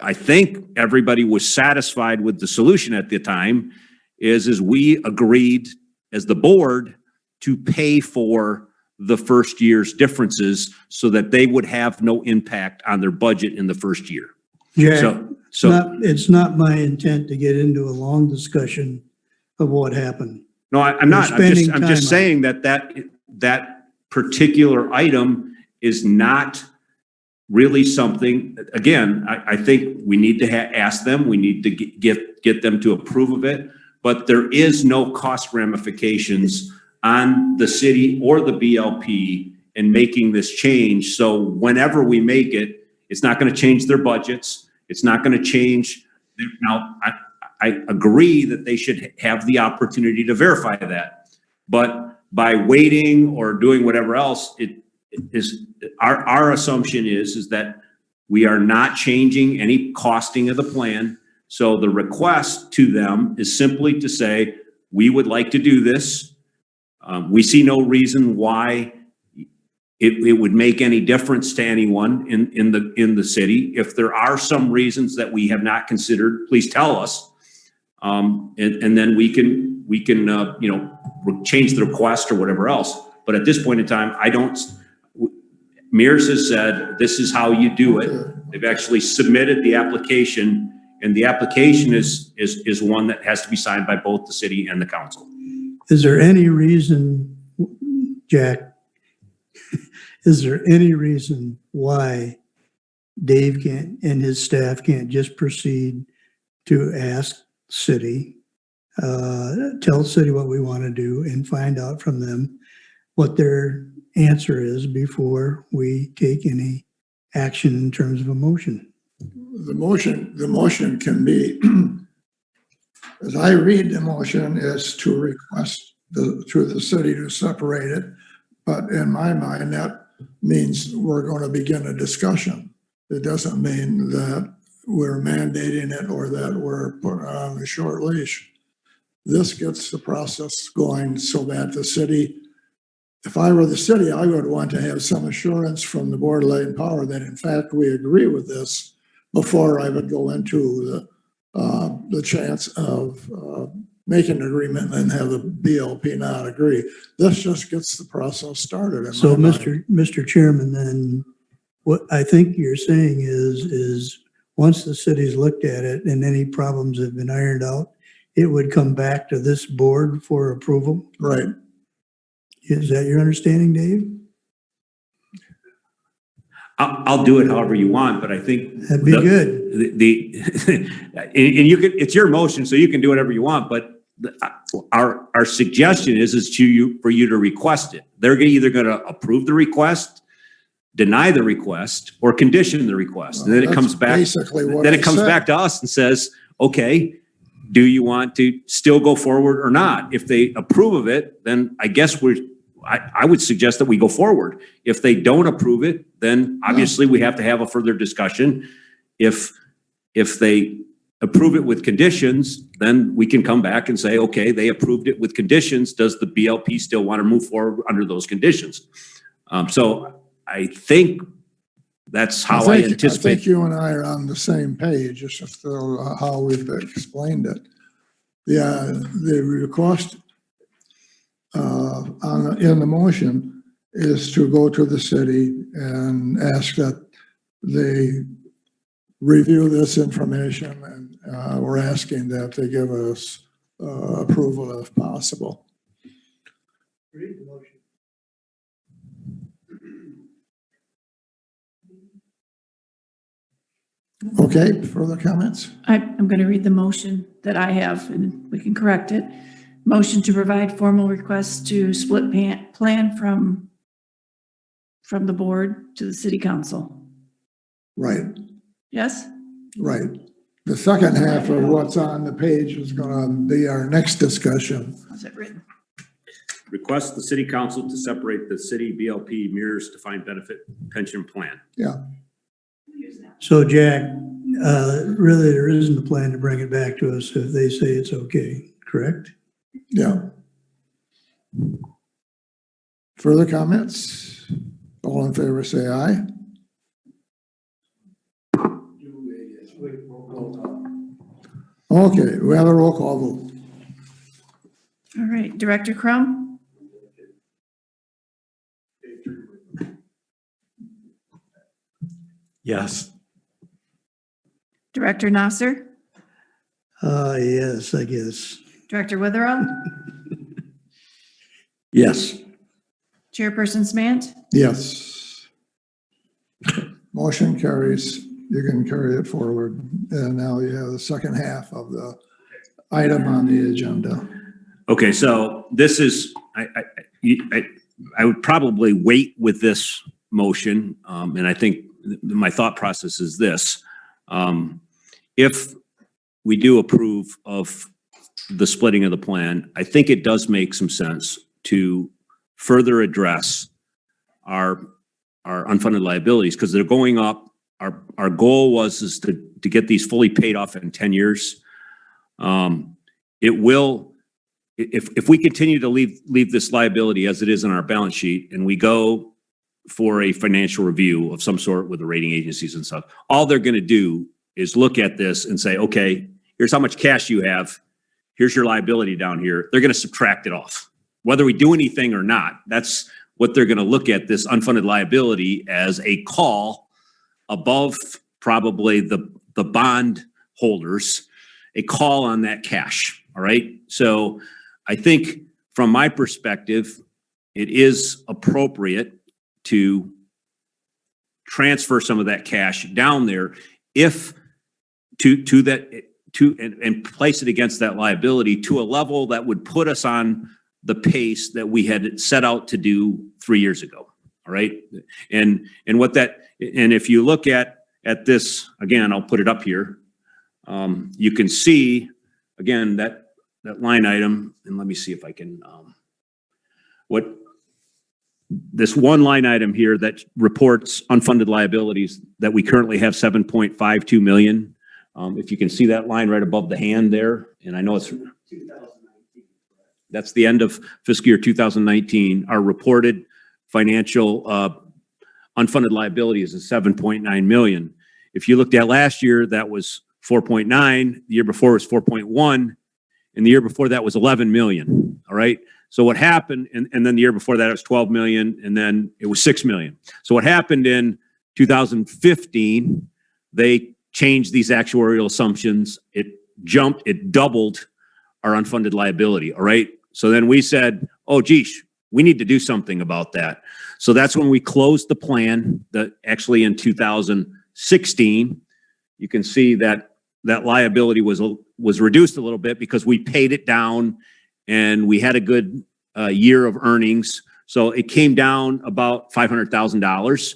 I think everybody was satisfied with the solution at the time, is we agreed as the board to pay for the first year's differences so that they would have no impact on their budget in the first year. Jack, it's not my intent to get into a long discussion of what happened. No, I'm not. I'm just saying it. that particular item is not really something, again, I think we need to ask them, we need to get them to approve of it, but there is no cost ramifications on the city or the BLP in making this change. So whenever we make it, it's not going to change their budgets. It's not going to change. Now, I agree that they should have the opportunity to verify that, but by waiting or doing whatever else, it is our assumption is that we are not changing any costing of the plan. So the request to them is simply to say, we would like to do this. We see no reason why it would make any difference to anyone in the city. If there are some reasons that we have not considered, please tell us. And then we can change the request or whatever else. But at this point in time, Mears has said, this is how you do it. They've actually submitted the application, and the application is one that has to be signed by both the city and the council. Is there any reason, Jack, is there any reason why Dave can't, and his staff can't just proceed to ask city, tell city what we want to do and find out from them what their answer is before we take any action in terms of a motion? The motion can be, as I read the motion, is to request to the city to separate it. But in my mind, that means we're going to begin a discussion. It doesn't mean that we're mandating it or that we're putting it on a short leash. This gets the process going so that the city, if I were the city, I would want to have some assurance from the Board of Light and Power that in fact we agree with this before I would go into the chance of making an agreement and have the BLP not agree. This just gets the process started. in So, my mind. Mr. Chairman, then what I think you're saying is once the city's looked at it and any problems have been ironed out, it would come back to this board for approval? Right. Is that your understanding, Dave? I'll do it however you want, but I think. That'd be good. And you can, it's your motion, so you can do whatever you want, but our suggestion is for you to request it. They're either gonna approve the request, deny the request, or condition the request. And then it comes back, Basically what then I it comes said. back to us and says, okay, do you want to still go forward or not? If they approve of it, then I guess I would suggest that we go forward. If they don't approve it, then obviously we have to have a further discussion. If they approve it with conditions, then we can come back and say, okay, they approved it with conditions. Does the BLP still want to move forward under those conditions? So I think that's how I I think anticipate. you and I are on the same page, it's just how we've explained it. The request in the motion is to go to the city and ask that they review this information, and we're asking that they give us approval if possible. Read the motion. Okay, further comments? I'm going to read the motion that I have and we can correct it. Motion to provide formal requests to split plan from the board to the city council. Right, Yes? right. The second half of what's on the page is gonna be our next discussion. How's it written? Request the city council to separate the city BLP MERS defined benefit pension plan. Yeah, So Jack, really there isn't a plan to bring it back to us if they say it's okay, correct? yeah. Further comments? All in favor, say aye. Okay, we have a roll call vote. All right, Director Crum, Yes. Director Nasser, Yes, I guess. Director Witherell, Yes. Chairperson Smant, Yes. Motion carries. You can carry it forward. And now you have the second half of the item on the agenda. Okay, so this is, I would probably wait with this motion, and I think my thought process is this. If we do approve of the splitting of the plan, I think it does make some sense to further address our unfunded liabilities, because they're going up. Our goal is to get these fully paid off in 10 years. It will, if we continue to leave this liability as it is in our balance sheet and we go for a financial review of some sort with the rating agencies and stuff, all they're going to do is look at this and say, okay, here's how much cash you have. Here's your liability down here. They're going to subtract it off. Whether we do anything or not, that's what they're going to look at, this unfunded liability as a call above probably the bond holders, a call on that cash. All right. So I think from my perspective, it is appropriate to transfer some of that cash down there if to that and place it against that liability to a level that would put us on the pace that we had set out to do 3 years ago. All right. And what that, and if you look at this, again, I'll put it up here. You can see, again, that line item, and let me see if I can, what this one line item here that reports unfunded liabilities that we currently have 7.52 million. If you can see that line right above the hand there, and I know it's 2019. That's the end of fiscal year 2019. Our reported financial unfunded liabilities is 7.9 million. If you looked at last year, that was 4.9. The year before was 4.1, and the year before that was 11 million. All right. So what happened, and then the year before that it was 12 million, and then it was 6 million. So what happened in 2015, they changed these actuarial assumptions. It doubled our unfunded liability. All right. So then we said, oh, geez, we need to do something about that. So that's when we closed the plan that actually in 2016, you can see that liability was reduced a little bit because we paid it down and we had a good year of earnings. So it came down about $500,000.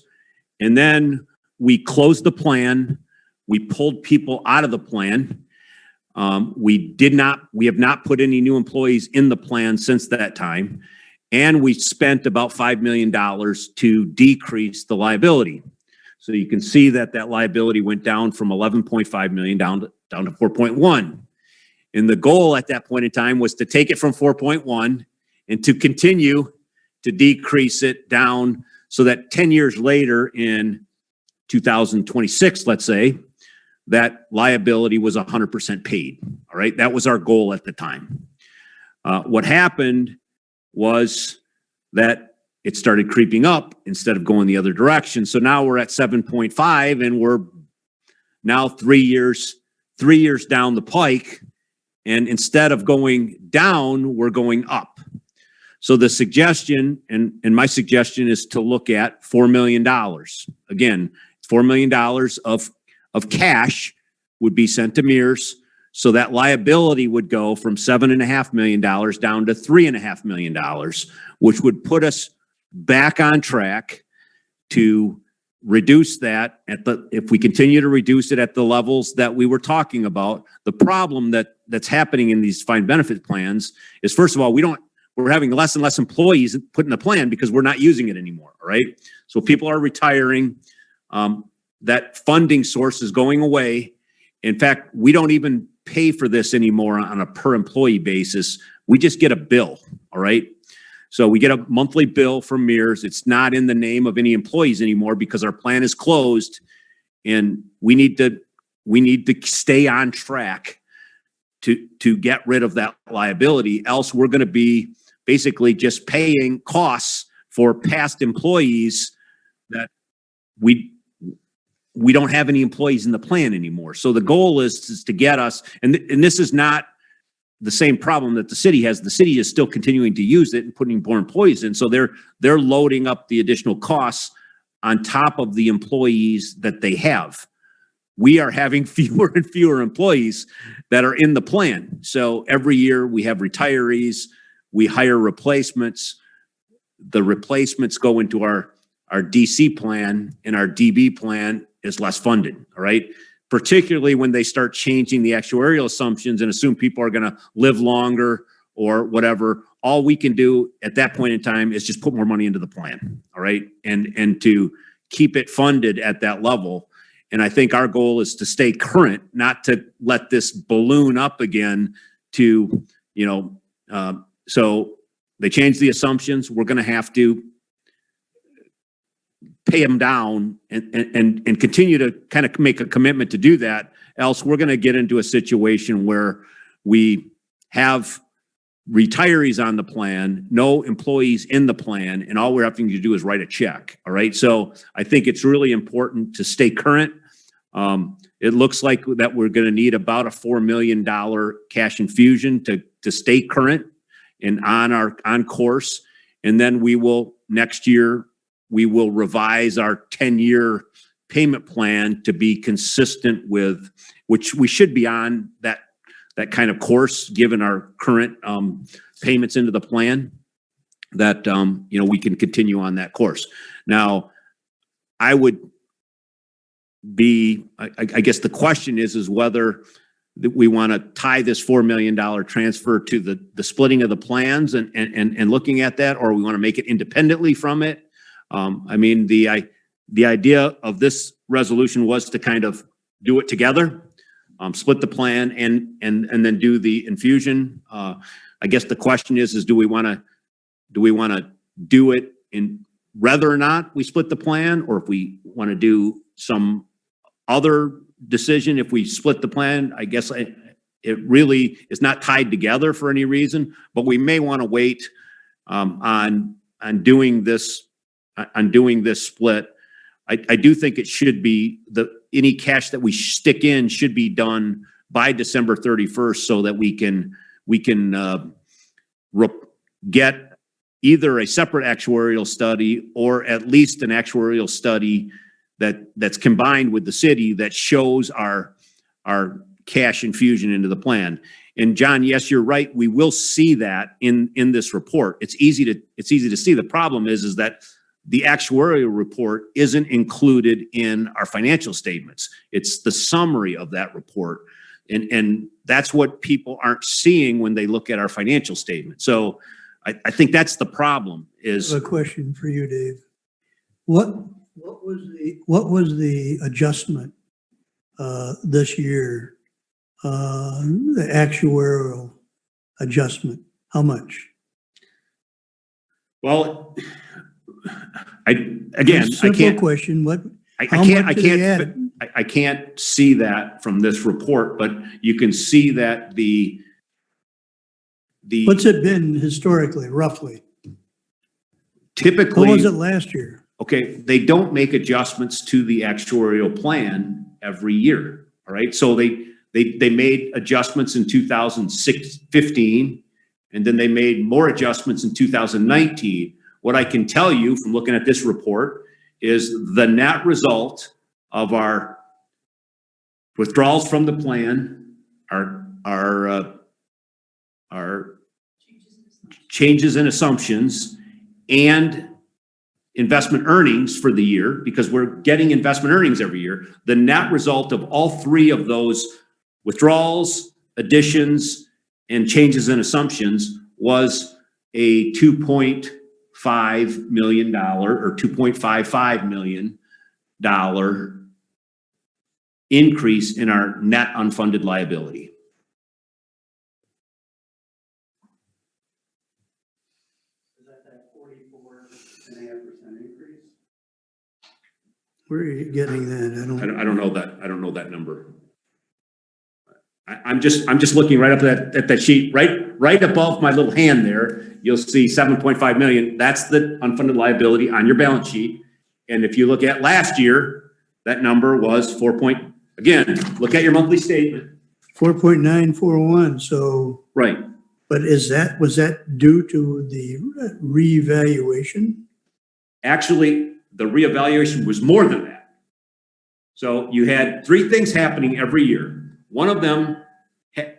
And then we closed the plan. We pulled people out of the plan. We have not put any new employees in the plan since that time. And we spent about $5 million to decrease the liability. So you can see that liability went down from 11.5 million down to 4.1. And the goal at that point in time was to take it from 4.1 and to continue to decrease it down so that 10 years later in 2026, let's say, that liability was 100% paid. All right. That was our goal at the time. What happened was that it started creeping up instead of going the other direction. So now we're at 7.5 and we're now 3 years down the pike. And instead of going down, we're going up. So the suggestion, and my suggestion is to look at $4 million. Again, $4 million of cash would be sent to MERS. So that liability would go from $7.5 million down to $3.5 million, which would put us back on track to reduce that if we continue to reduce it at the levels that we were talking about. The problem that's happening in these defined benefit plans is, first of all, we're having less and less employees put in the plan because we're not using it anymore. All right. So people are retiring. That funding source is going away. In fact, we don't even pay for this anymore on a per employee basis. We just get a bill. All right. So we get a monthly bill from MERS. It's not in the name of any employees anymore because our plan is closed, and we need to stay on track to get rid of that liability. Else we're going to be basically just paying costs for past employees that we don't have any employees in the plan anymore. So the goal is to get us, and this is not the same problem that the city has. The city is still continuing to use it and putting more employees in. So they're loading up the additional costs on top of the employees that they have. We are having fewer and fewer employees that are in the plan. So every year we have retirees, we hire replacements. The replacements go into our DC plan, and our DB plan is less funded. All right. Particularly when they start changing the actuarial assumptions and assume people are going to live longer or whatever. All we can do at that point in time is just put more money into the plan. All right. And to keep it funded at that level. And I think our goal is to stay current, not to let this balloon up again to, so they changed the assumptions. We're going to have to pay them down and continue to kind of make a commitment to do that. Else we're going to get into a situation where we have retirees on the plan, no employees in the plan, and all we're having to do is write a check. All right. So I think it's really important to stay current. It looks like that we're going to need about a $4 million cash infusion to stay current and on course. And then we will next year we will revise our 10-year payment plan to be consistent with, which we should be on that kind of course, given our current payments into the plan, that, we can continue on that course. Now, I would be, I guess the question is whether that we want to tie this $4 million transfer to the splitting of the plans and looking at that, or we want to make it independently from it. I mean, the idea of this resolution was to kind of do it together, split the plan and then do the infusion. I guess the question is do we want to do it in whether or not we split the plan, or if we want to do some other decision if we split the plan? I guess it really is not tied together for any reason, but we may want to wait on doing this split. I do think it should be any cash that we stick in should be done by December 31st, so that we can get either a separate actuarial study or at least an actuarial study that's combined with the city that shows our cash infusion into the plan. And John, yes, you're right. We will see that in this report. It's easy to see. The problem is that the actuarial report isn't included in our financial statements. It's the summary of that report. And that's what people aren't seeing when they look at our financial statement. So I think that's the problem. Is a question for you, Dave. What was the adjustment this year? The actuarial adjustment, how much? Well, Simple question. I can't see that from this report, but you can see that the What's it been historically, roughly? Typically, What was it last year? Okay, they don't make adjustments to the actuarial plan every year. All right, so they made adjustments in 2015, and then they made more adjustments in 2019. What I can tell you from looking at this report is the net result of our withdrawals from the plan, our changes in assumptions, and investment earnings for the year, because we're getting investment earnings every year. The net result of all three of those withdrawals, additions, and changes in assumptions was a $2.5 million or $2.55 million increase in our net unfunded liability. Where are you getting that? I don't know that. I don't know that number. I'm just looking right up at that sheet, right above my little hand there. You'll see 7.5 million. That's the unfunded liability on your balance sheet. And if you look at last year, that number was again, look at your monthly statement. 4.941. So right. But was that due to the reevaluation? Actually, the reevaluation was more than that. So you had three things happening every year. One of them,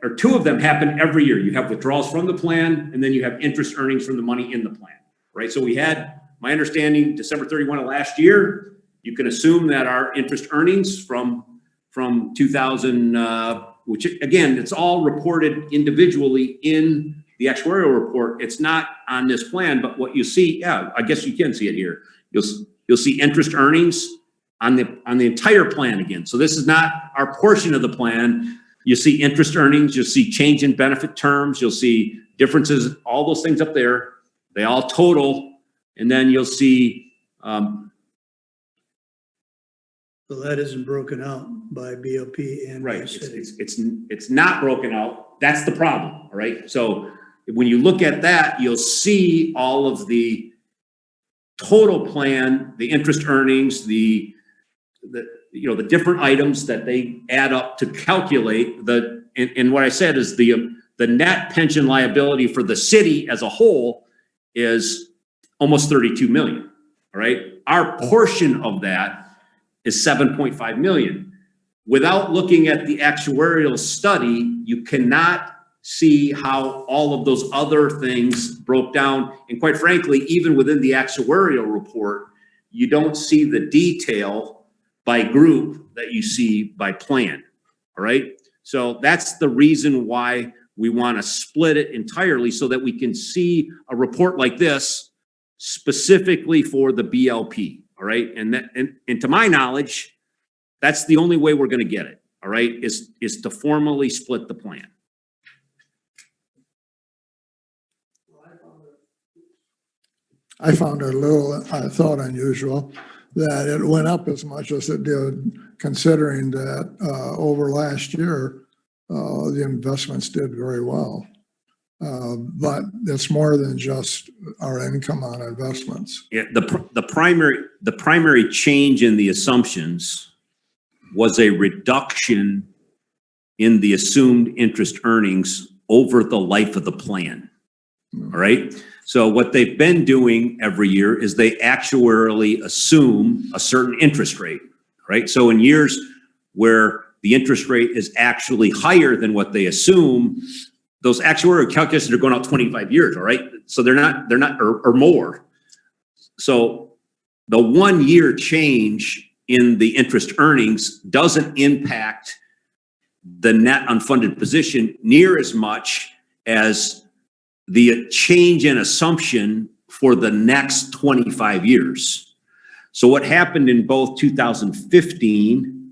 or two of them, happen every year. You have withdrawals from the plan, and then you have interest earnings from the money in the plan, right? So we had, my understanding, December 31 of last year, you can assume that our interest earnings from 2000, which again, it's all reported individually in the actuarial report. It's not on this plan, but what you see, yeah, I guess you can see it here. You'll see interest earnings on the entire plan again. So this is not our portion of the plan. You see interest earnings, you'll see change in benefit terms, you'll see differences, all those things up there. They all total, and then you'll see. So that isn't broken out by BOP and right. by city. It's not broken out. That's the problem. All right. So when you look at that, you'll see all of the total plan, the interest earnings, the different items that they add up to calculate and what I said is the net pension liability for the city as a whole is almost 32 million. all right? Our portion of that is 7.5 million. Without looking at the actuarial study, you cannot see how all of those other things broke down. And quite frankly, even within the actuarial report, you don't see the detail by group that you see by plan, all right? So that's the reason why we want to split it entirely so that we can see a report like this specifically for the BLP, all right? And that, and to my knowledge, that's the only way we're going to get it, all right, is to formally split the plan. I found it a little, I thought unusual that it went up as much as it did, considering that over last year, the investments did very well. But it's more than just our income on investments. Yeah, the primary change in the assumptions was a reduction in the assumed interest earnings over the life of the plan. All right. So what they've been doing every year is they actuarially assume a certain interest rate, right? So in years where the interest rate is actually higher than what they assume, those actuarial calculations are going out 25 years, all right? So they're not, or more. So the 1 year change in the interest earnings doesn't impact the net unfunded position near as much as the change in assumption for the next 25 years. So what happened in both 2015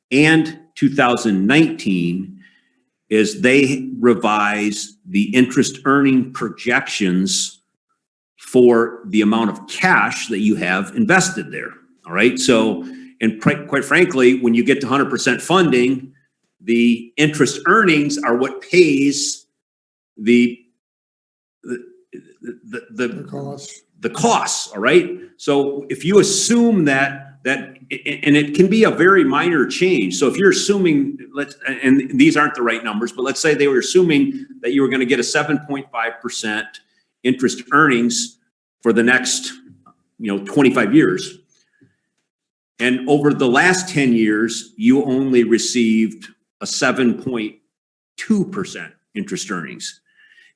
and 2019 is they revised the interest earning projections for the amount of cash that you have invested there. All right. So, and quite frankly, when you get to 100% funding, the interest earnings are what pays the costs. All right. So if you assume that, and it can be a very minor change. So if you're assuming, and these aren't the right numbers, but let's say they were assuming that you were going to get a 7.5% interest earnings for the next, 25 years. And over the last 10 years, you only received a 7.2% interest earnings.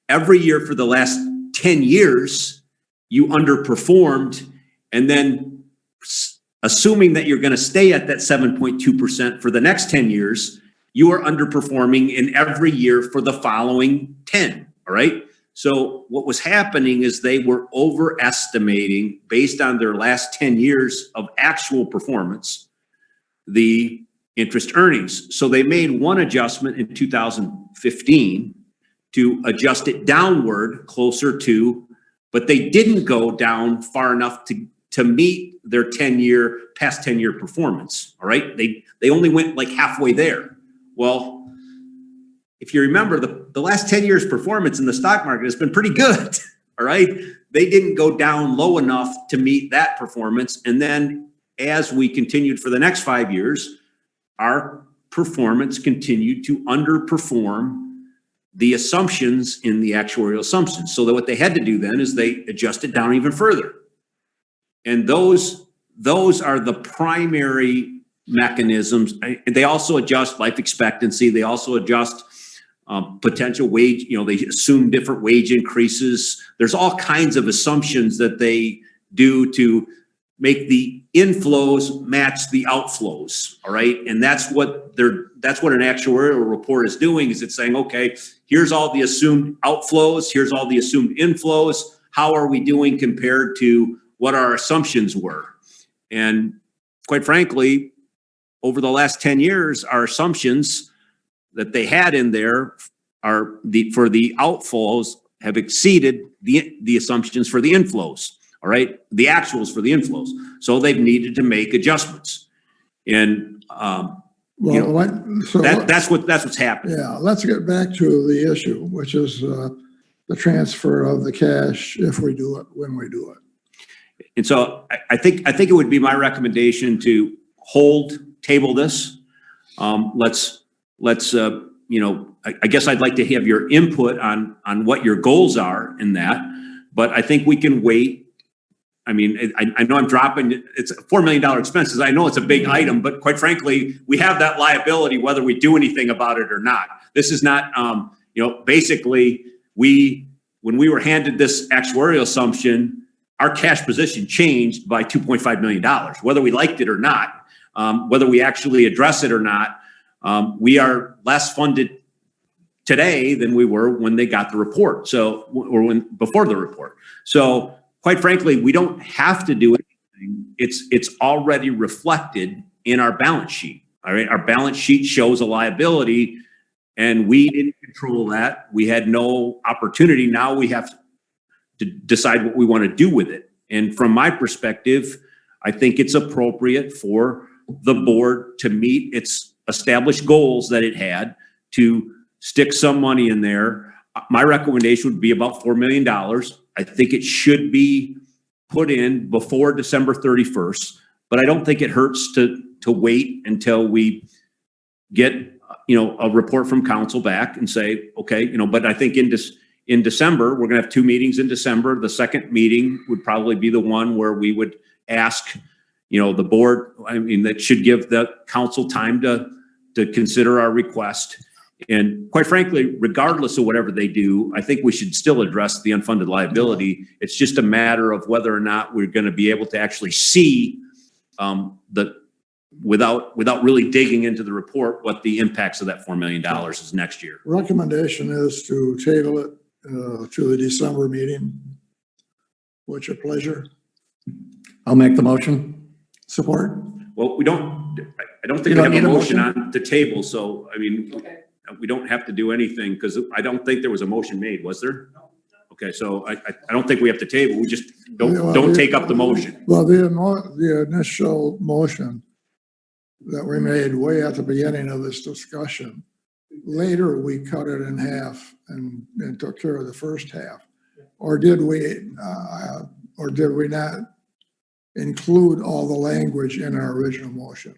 Every year for the last 10 years, you underperformed, and then assuming that you're going to stay at that 7.2% for the next 10 years, you are underperforming in every year for the following 10, all right? So what was happening is they were overestimating, based on their last 10 years of actual performance, the interest earnings. So they made one adjustment in 2015 to adjust it downward closer to, but they didn't go down far enough to meet their past 10 year performance. All right. They only went like halfway there. Well, if you remember, the last 10 years performance in the stock market has been pretty good. All right. They didn't go down low enough to meet that performance. And then as we continued for the next 5 years, our performance continued to underperform the assumptions in the actuarial assumptions. So that what they had to do then is they adjust it down even further. And those are the primary mechanisms. And they also adjust life expectancy. They also adjust potential wage, they assume different wage increases. There's all kinds of assumptions that they do to make the inflows match the outflows. All right. And that's what an actuarial report is doing, is it's saying, okay, here's all the assumed outflows. Here's all the assumed inflows. How are we doing compared to what our assumptions were? And quite frankly, over the last 10 years, our assumptions that they had in there for the outflows have exceeded the assumptions for the inflows. All right, the actuals for the inflows. So they've needed to make adjustments. And that's what's happening. Yeah, let's get back to the issue, which is the transfer of the cash if we do it, when we do it. And so I think it would be my recommendation to table this. I guess I'd like to have your input on what your goals are in that, but I think we can wait I mean, I know I'm dropping, it's $4 million expenses. I know it's a big item, but quite frankly, we have that liability whether we do anything about it or not. This is not, basically when we were handed this actuarial assumption, our cash position changed by $2.5 million, whether we liked it or not, whether we actually address it or not. We are less funded today than we were when they got the report. Before the report. So quite frankly, we don't have to do anything. It's already reflected in our balance sheet. All right. Our balance sheet shows a liability and we didn't control that. We had no opportunity. Now we have to decide what we want to do with it. And from my perspective, I think it's appropriate for the board to meet its established goals that it had, to stick some money in there. My recommendation would be about $4 million. I think it should be put in before December 31st, but I don't think it hurts to wait until we get, a report from council back and say, okay, but I think in December, we're gonna have 2 meetings in December. The second meeting would probably be the one where we would ask, the board, that should give the council time to consider our request. And quite frankly, regardless of whatever they do, I think we should still address the unfunded liability. It's just a matter of whether or not we're going to be able to actually see without really digging into the report, what the impacts of that $4 million is next year. Recommendation is to table it to the December meeting. What's your pleasure? I'll make the motion. Support? Well, I don't think we don't have a need a motion motion? on the table, so, we don't have to do anything, because I don't think there was a motion made, was there? Okay, so I don't think we have to table, we just don't take up the motion. Well, the initial motion that we made way at the beginning of this discussion, later we cut it in half and took care of the first half. Or did we not include all the language in our original motion?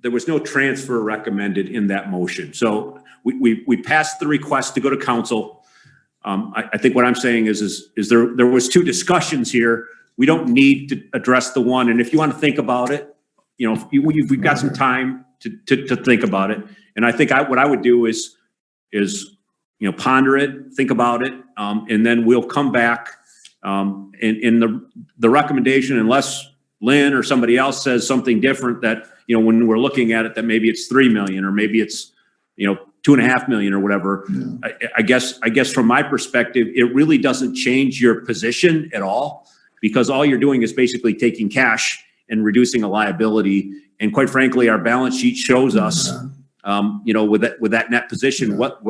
There was no transfer recommended in that motion. So we passed the request to go to council. I think what I'm saying is there was 2 discussions here. We don't need to address the one. And if you want to think about it, we've got some time to think about it. And I think what I would do is ponder it, think about it, and then we'll come back in the recommendation, unless Lynn or somebody else says something different that, when we're looking at it, that maybe it's 3 million or maybe it's, 2.5 million or whatever. Yeah. I guess from my perspective, it really doesn't change your position at all, because all you're doing is basically taking cash and reducing a liability. And quite frankly, our balance sheet shows us, with that net position, what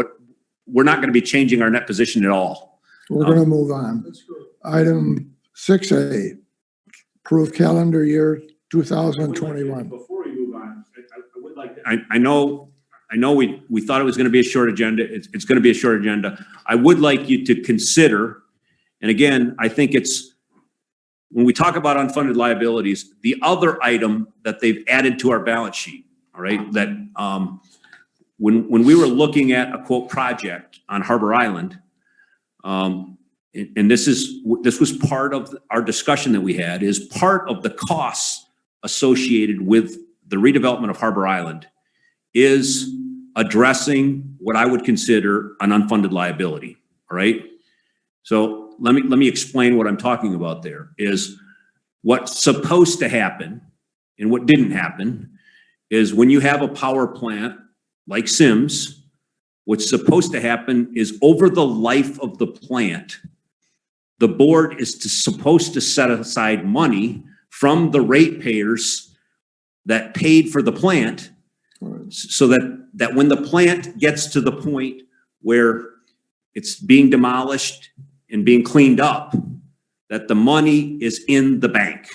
we're not going to be changing our net position at all. We're going to move on. Item 6A, approve calendar year 2021. Before we move on, I would like to, I know we thought it was going to be a short agenda. It's going to be a short agenda. I would like you to consider, and again, I think it's, when we talk about unfunded liabilities, the other item that they've added to our balance sheet, all right, that when we were looking at a quote project on Harbor Island, and this was part of our discussion that we had, is part of the costs associated with the redevelopment of Harbor Island is addressing what I would consider an unfunded liability. All right. So let me explain what I'm talking about. There is what's supposed to happen and what didn't happen is when you have a power plant like Sims, what's supposed to happen is over the life of the plant, the board is supposed to set aside money from the ratepayers that paid for the plant, so that when the plant gets to the point where it's being demolished and being cleaned up, that the money is in the bank.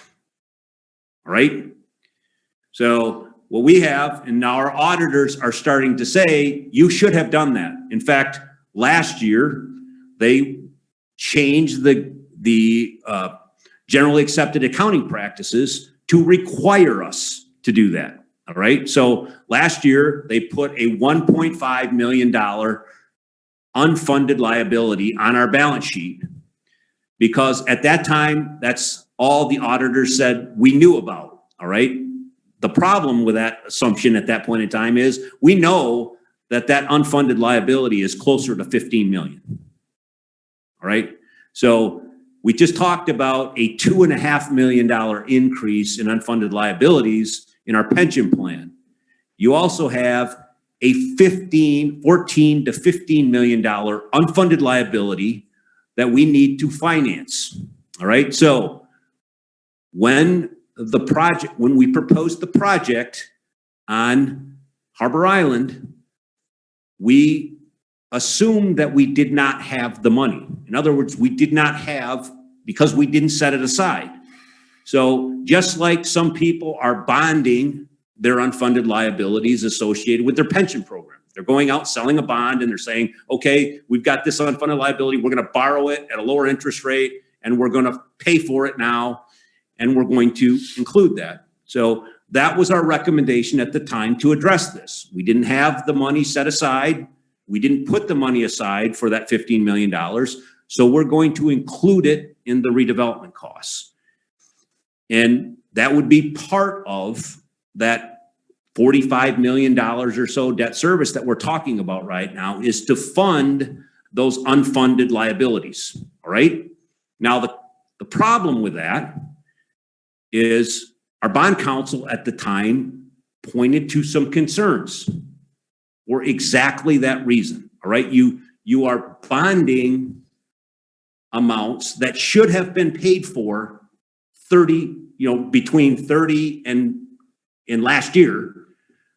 All right. So what we have, and now our auditors are starting to say, you should have done that. In fact, last year, they changed the generally accepted accounting practices to require us to do that. All right. So last year, they put a $1.5 million unfunded liability on our balance sheet, because at that time, that's all the auditors said we knew about, all right? The problem with that assumption at that point in time is we know that that unfunded liability is closer to 15 million. All right. So we just talked about a $2.5 million increase in unfunded liabilities in our pension plan. You also have a 14 to $15 million unfunded liability that we need to finance. All right. So when we proposed the project on Harbor Island, we assumed that we did not have the money. In other words, we did not have, because we didn't set it aside. So just like some people are bonding their unfunded liabilities associated with their pension program, they're going out selling a bond and they're saying, okay, we've got this unfunded liability, we're going to borrow it at a lower interest rate and we're going to pay for it now and we're going to include that. So that was our recommendation at the time to address this. We didn't have the money set aside. We didn't put the money aside for that $15 million. So we're going to include it in the redevelopment costs. And that would be part of that $45 million or so debt service that we're talking about right now, is to fund those unfunded liabilities. All right. Now, the problem with that is our bond counsel at the time pointed to some concerns for exactly that reason. All right. You are bonding amounts that should have been paid for between 30 and in last year.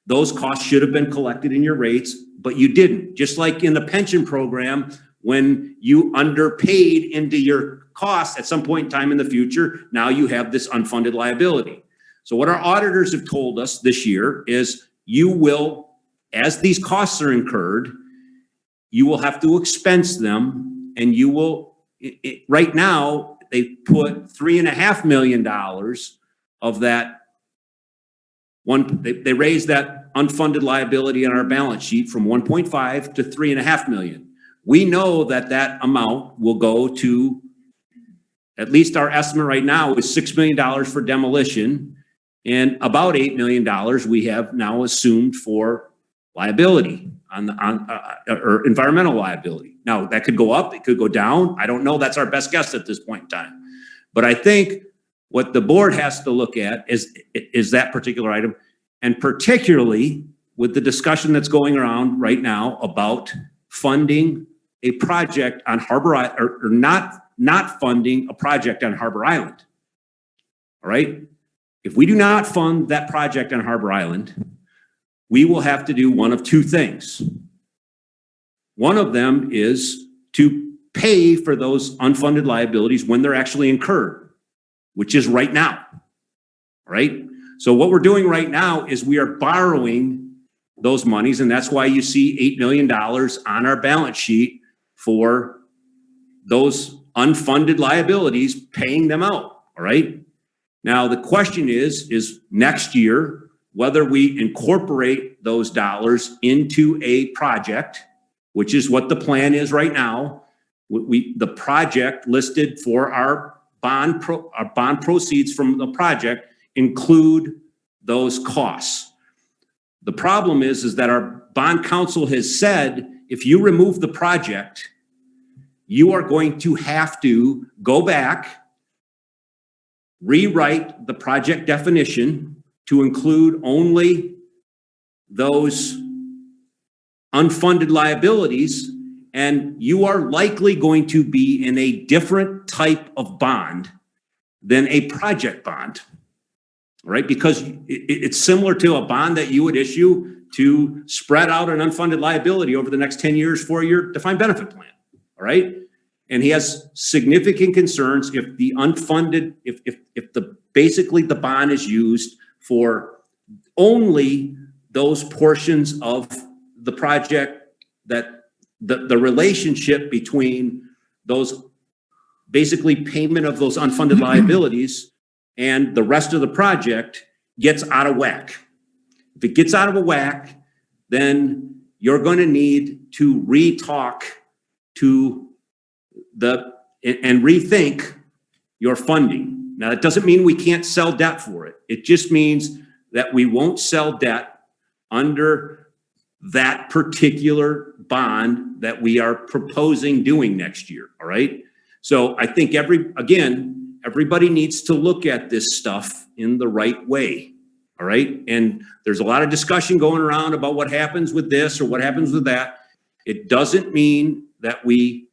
Those costs should have been collected in your rates, but you didn't. Just like in the pension program, when you underpaid into your costs at some point in time in the future, now you have this unfunded liability. So what our auditors have told us this year is you will, as these costs are incurred, you will have to expense them, and you will, right now, they put $3.5 million of that one, they raised that unfunded liability on our balance sheet from 1.5 to 3.5 million. We know that that amount will go to, at least our estimate right now is $6 million for demolition, and about $8 million we have now assumed for liability or environmental liability. Now that could go up, it could go down. I don't know. That's our best guess at this point in time. But I think what the board has to look at is that particular item, and particularly with the discussion that's going around right now about funding a project on Harbor Island, or not funding a project on Harbor Island. All right. If we do not fund that project on Harbor Island, we will have to do one of two things. One of them is to pay for those unfunded liabilities when they're actually incurred, which is right now. All right. So what we're doing right now is we are borrowing those monies, and that's why you see $8 million on our balance sheet for those unfunded liabilities, paying them out. All right. Now, the question is next year, whether we incorporate those dollars into a project, which is what the plan is right now. The project listed for our bond proceeds from the project include those costs. The problem is that our bond counsel has said, if you remove the project, you are going to have to go back, rewrite the project definition to include only those unfunded liabilities, and you are likely going to be in a different type of bond than a project bond, right? Because it's similar to a bond that you would issue to spread out an unfunded liability over the next 10 years for your defined benefit plan, all right? And he has significant concerns if the unfunded, basically the bond is used for only those portions of the project that the relationship between those basically payment of those unfunded liabilities and the rest of the project gets out of whack. If it gets out of a whack, then you're going to need to re-talk to and rethink your funding. Now, that doesn't mean we can't sell debt for it. It just means that we won't sell debt under that particular bond that we are proposing doing next year, all right? So I think everybody needs to look at this stuff in the right way, all right? And there's a lot of discussion going around about what happens with this or what happens with that. It doesn't mean that we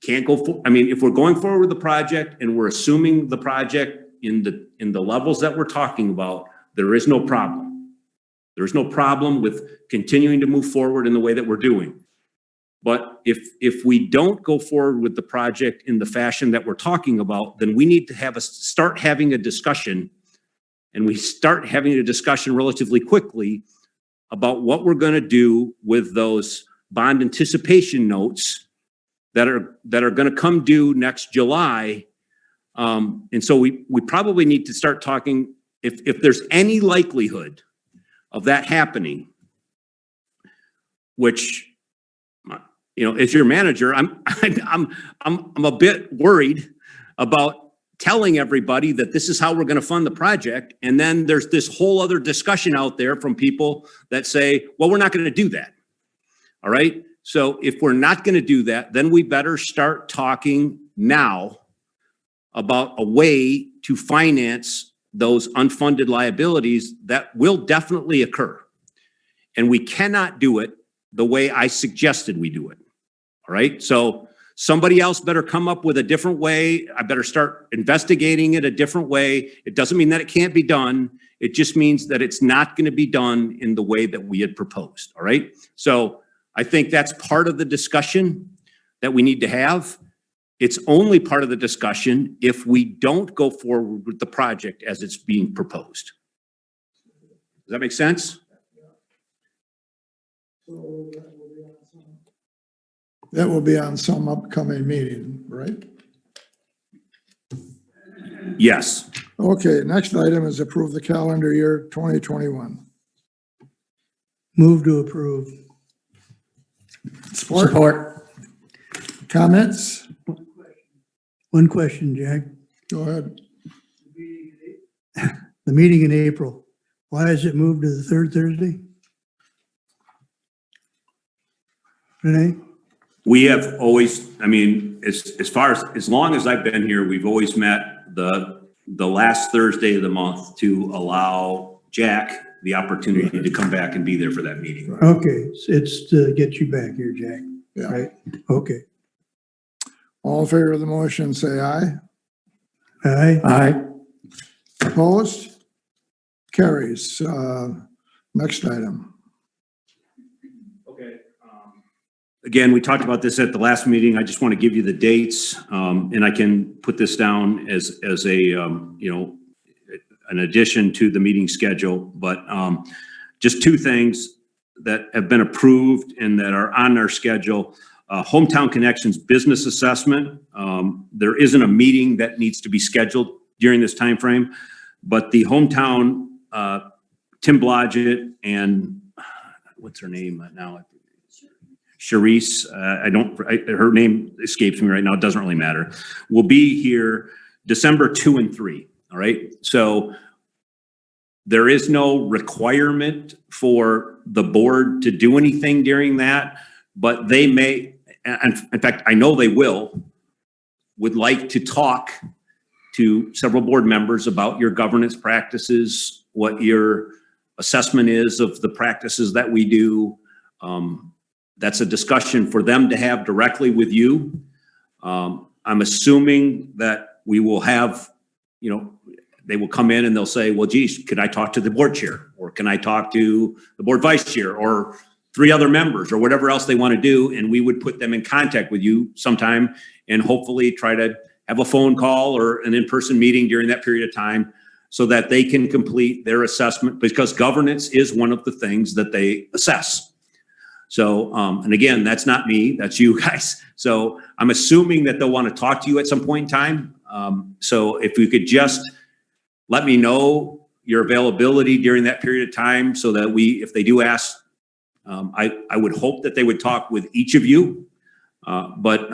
can't go for, I mean, if we're going forward with the project and we're assuming the project in the levels that we're talking about, there is no problem. There's no problem with continuing to move forward in the way that we're doing. But if we don't go forward with the project in the fashion that we're talking about, then we need to start having a discussion, and we start having a discussion relatively quickly about what we're going to do with those bond anticipation notes that are going to come due next July. And so we probably need to start talking, if there's any likelihood of that happening, which, you know, as your manager, I'm a bit worried about telling everybody that this is how we're going to fund the project. And then there's this whole other discussion out there from people that say, well, we're not going to do that. All right. So if we're not going to do that, then we better start talking now about a way to finance those unfunded liabilities that will definitely occur. And we cannot do it the way I suggested we do it. All right. So somebody else better come up with a different way. I better start investigating it a different way. It doesn't mean that it can't be done. It just means that it's not going to be done in the way that we had proposed. All right. So I think that's part of the discussion that we need to have. It's only part of the discussion if we don't go forward with the project as it's being proposed. Does that make sense? That will be on some upcoming meeting, right? Yes. Okay, next item is approve the calendar year 2021. Move to approve. Support. Comments? One question, Jack. Go ahead. The meeting in April, why is it moved to the third Thursday? Renee? We have always, I mean, as long as I've been here, we've always met the last Thursday of the month to allow Jack the opportunity to come back and be there for that meeting. Okay, it's to get you back here, Jack, Yeah. right? Okay. All in favor of the motion, say aye. Aye. Aye. Opposed? Carries. Next item. Okay. Again, we talked about this at the last meeting. I just want to give you the dates, and I can put this down as a, you know, an addition to the meeting schedule, but just two things that have been approved and that are on our schedule. Hometown Connections Business Assessment. There isn't a meeting that needs to be scheduled during this time frame, but the hometown, Tim Blodgett and what's her name now? Charisse, her name escapes me right now. It doesn't really matter. Will be here December 2 and 3. All right. So there is no requirement for the board to do anything during that, but they may, and in fact, I know they would like to talk to several board members about your governance practices, what your assessment is of the practices that we do. That's a discussion for them to have directly with you. I'm assuming that we will have, you know, they will come in and they'll say, well, geez, can I talk to the board chair? Or can I talk to the board vice chair or 3 other members or whatever else they want to do? And we would put them in contact with you sometime and hopefully try to have a phone call or an in-person meeting during that period of time so that they can complete their assessment, because governance is one of the things that they assess. So, and again, that's not me, that's you guys. So I'm assuming that they'll want to talk to you at some point in time. So if you could just let me know your availability during that period of time so that if they do ask, I would hope that they would talk with each of you But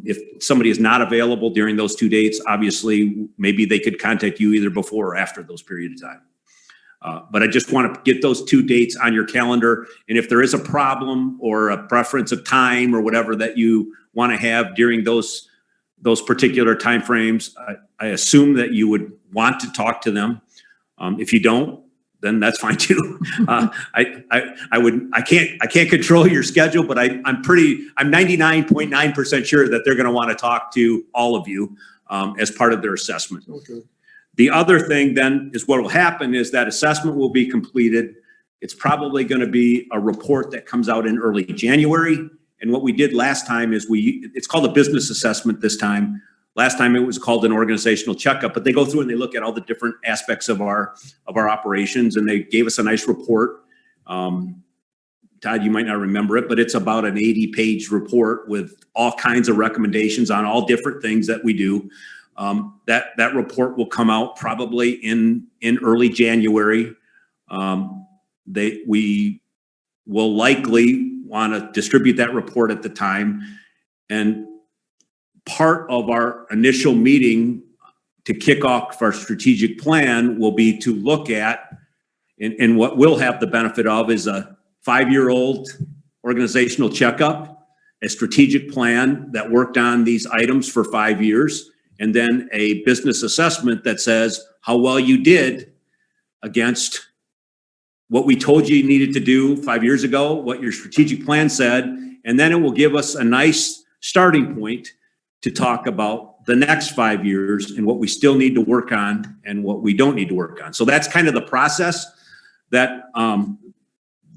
if somebody is not available during those 2 dates, obviously, maybe they could contact you either before or after those period of time. But I just want to get those 2 dates on your calendar. And if there is a problem or a preference of time or whatever that you want to have during those particular timeframes, I assume that you would want to talk to them. If you don't, then that's fine too. I can't control your schedule, but I'm 99.9% sure that they're going to want to talk to all of you as part of their assessment. Okay. The other thing then is what will happen is that assessment will be completed. It's probably going to be a report that comes out in early January. And what we did last time is it's called a business assessment this time. Last time it was called an organizational checkup, but they go through and they look at all the different aspects of our operations, and they gave us a nice report. Todd, you might not remember it, but it's about an 80-page report with all kinds of recommendations on all different things that we do. That report will come out probably in early January. We will likely want to distribute that report at the time. And part of our initial meeting to kick off our strategic plan will be to look at, and what we'll have the benefit of is a 5-year-old organizational checkup, a strategic plan that worked on these items for 5 years, and then a business assessment that says how well you did against what we told you needed to do 5 years ago, what your strategic plan said, and then it will give us a nice starting point to talk about the next 5 years and what we still need to work on and what we don't need to work on. So that's kind of the process. That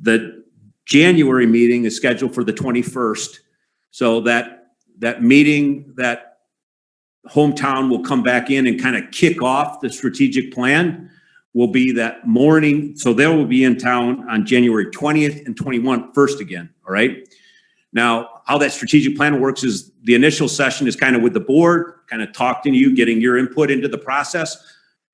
the January meeting is scheduled for the 21st. So that meeting, that hometown will come back in and kind of kick off the strategic plan will be that morning. So they will be in town on January 20th and 21st again. All right. Now, how that strategic plan works is the initial session is kind of with the board, kind of talking to you, getting your input into the process.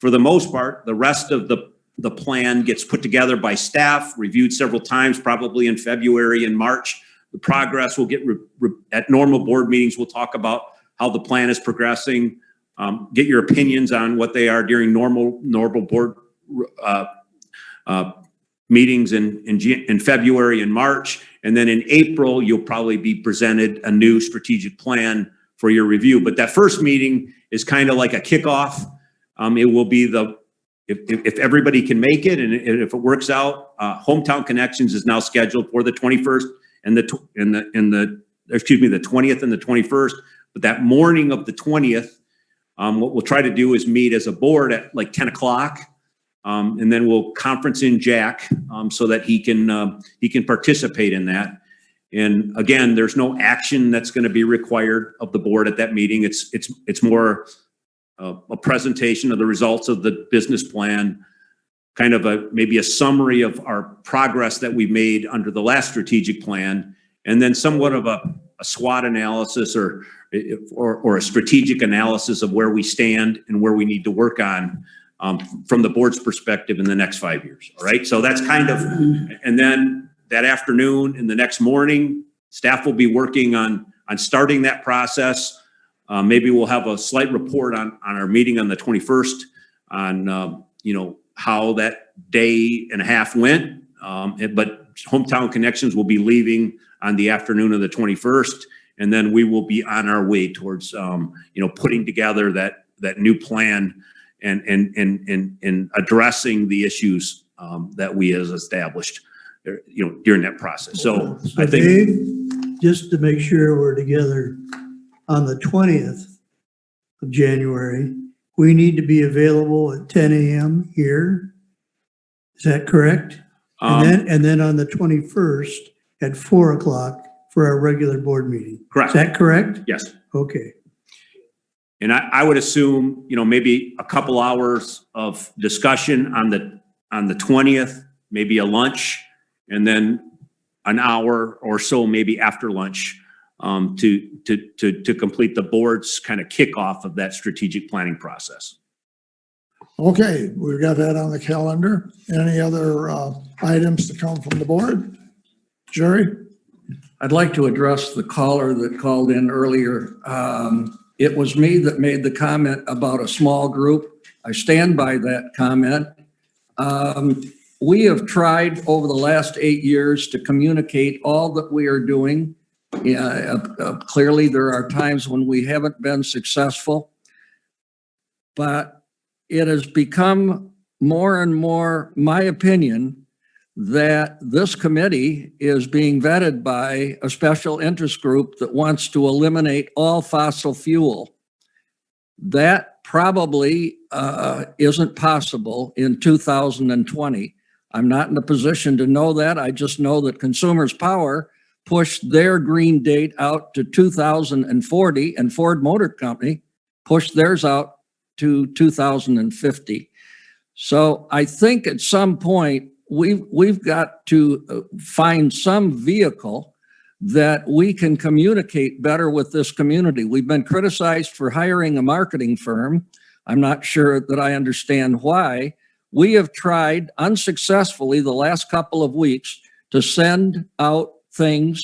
For the most part, the rest of the plan gets put together by staff, reviewed several times, probably in February and March. The progress will get at normal board meetings. We'll talk about how the plan is progressing, get your opinions on what they are during normal board meetings in February and March. And then in April, you'll probably be presented a new strategic plan for your review. But that first meeting is kind of like a kickoff. It will be if everybody can make it and if it works out, Hometown Connections is now scheduled for the 21st and the 20th and the 21st. But that morning of the 20th, what we'll try to do is meet as a board at like 10 o'clock. And then we'll conference in Jack so that he can participate in that. And again, there's no action that's going to be required of the board at that meeting. It's more a presentation of the results of the business plan, kind of maybe a summary of our progress that we made under the last strategic plan, and then somewhat of a SWOT analysis or a strategic analysis of where we stand and where we need to work on from the board's perspective in the next 5 years. All right. So that's kind of, and then that afternoon and the next morning, staff will be working on starting that process. Maybe we'll have a slight report on our meeting on the 21st on, how that day and a half went. But Hometown Connections will be leaving on the afternoon of the 21st. And then we will be on our way towards, putting together that new plan and addressing the issues that we has established, during that process. So I think, Dave, just to make sure we're together, on the 20th of January, we need to be available at 10 a.m. here. Is that correct? And then on the 21st at 4 o'clock for our regular board meeting. correct. Is that correct? Yes. Okay. And I would assume, maybe a couple hours of discussion on the 20th, maybe a lunch, and then an hour or so maybe after lunch to complete the board's kind of kickoff of that strategic planning process. Okay, we've got that on the calendar. Any other items to come from the board? Jerry? I'd like to address the caller that called in earlier. It was me that made the comment about a small group. I stand by that comment. We have tried over the last 8 years to communicate all that we are doing. Clearly, there are times when we haven't been successful, but it has become more and more my opinion that this committee is being vetted by a special interest group that wants to eliminate all fossil fuel. That probably isn't possible in 2020. I'm not in a position to know that. I just know that Consumers Power pushed their green date out to 2040, and Ford Motor Company pushed theirs out to 2050. So I think at some point we've got to find some vehicle that we can communicate better with this community. We've been criticized for hiring a marketing firm. I'm not sure that I understand why. We have tried unsuccessfully the last couple of weeks to send out things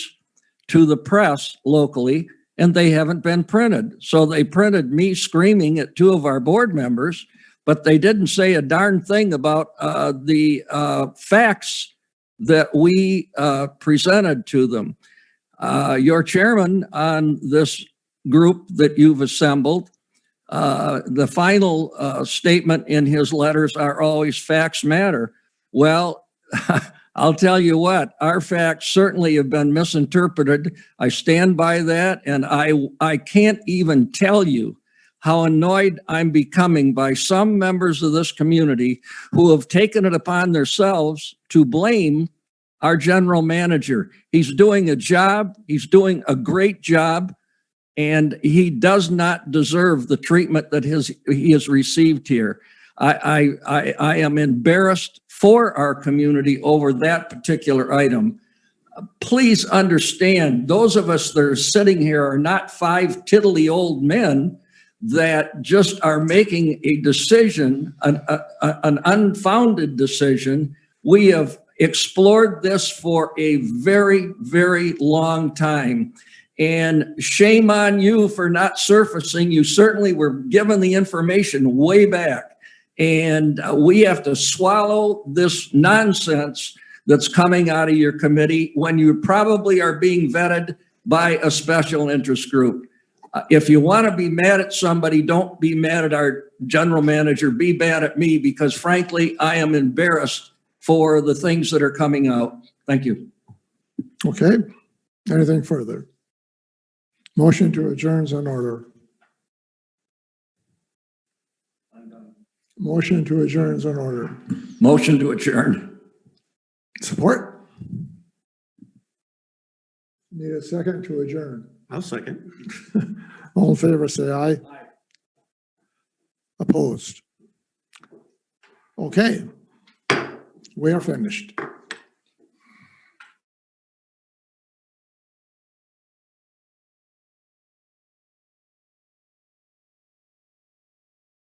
to the press locally, and they haven't been printed. So they printed me screaming at 2 of our board members, but they didn't say a darn thing about the facts that we presented to them. Your chairman on this group that you've assembled, the final statement in his letters are always facts matter. Well, I'll tell you what, our facts certainly have been misinterpreted. I stand by that, and I can't even tell you how annoyed I'm becoming by some members of this community who have taken it upon themselves to blame our general manager. He's doing a job, he's doing a great job, and he does not deserve the treatment that he has received here. I am embarrassed for our community over that particular item. Please understand, those of us that are sitting here are not 5 tiddly old men that just are making a decision, an unfounded decision. We have explored this for a very, very long time. And shame on you for not surfacing. You certainly were given the information way back. And we have to swallow this nonsense that's coming out of your committee when you probably are being vetted by a special interest group. If you want to be mad at somebody, don't be mad at our general manager. Be mad at me, because frankly, I am embarrassed for the things that are coming out. Thank you. Okay, anything further? Motion to adjourn is in order. Motion to adjourn is in order. Motion to adjourn. Support? Need a second to adjourn. I'll second. All in favor, say aye. Aye. Opposed? Okay, we are finished.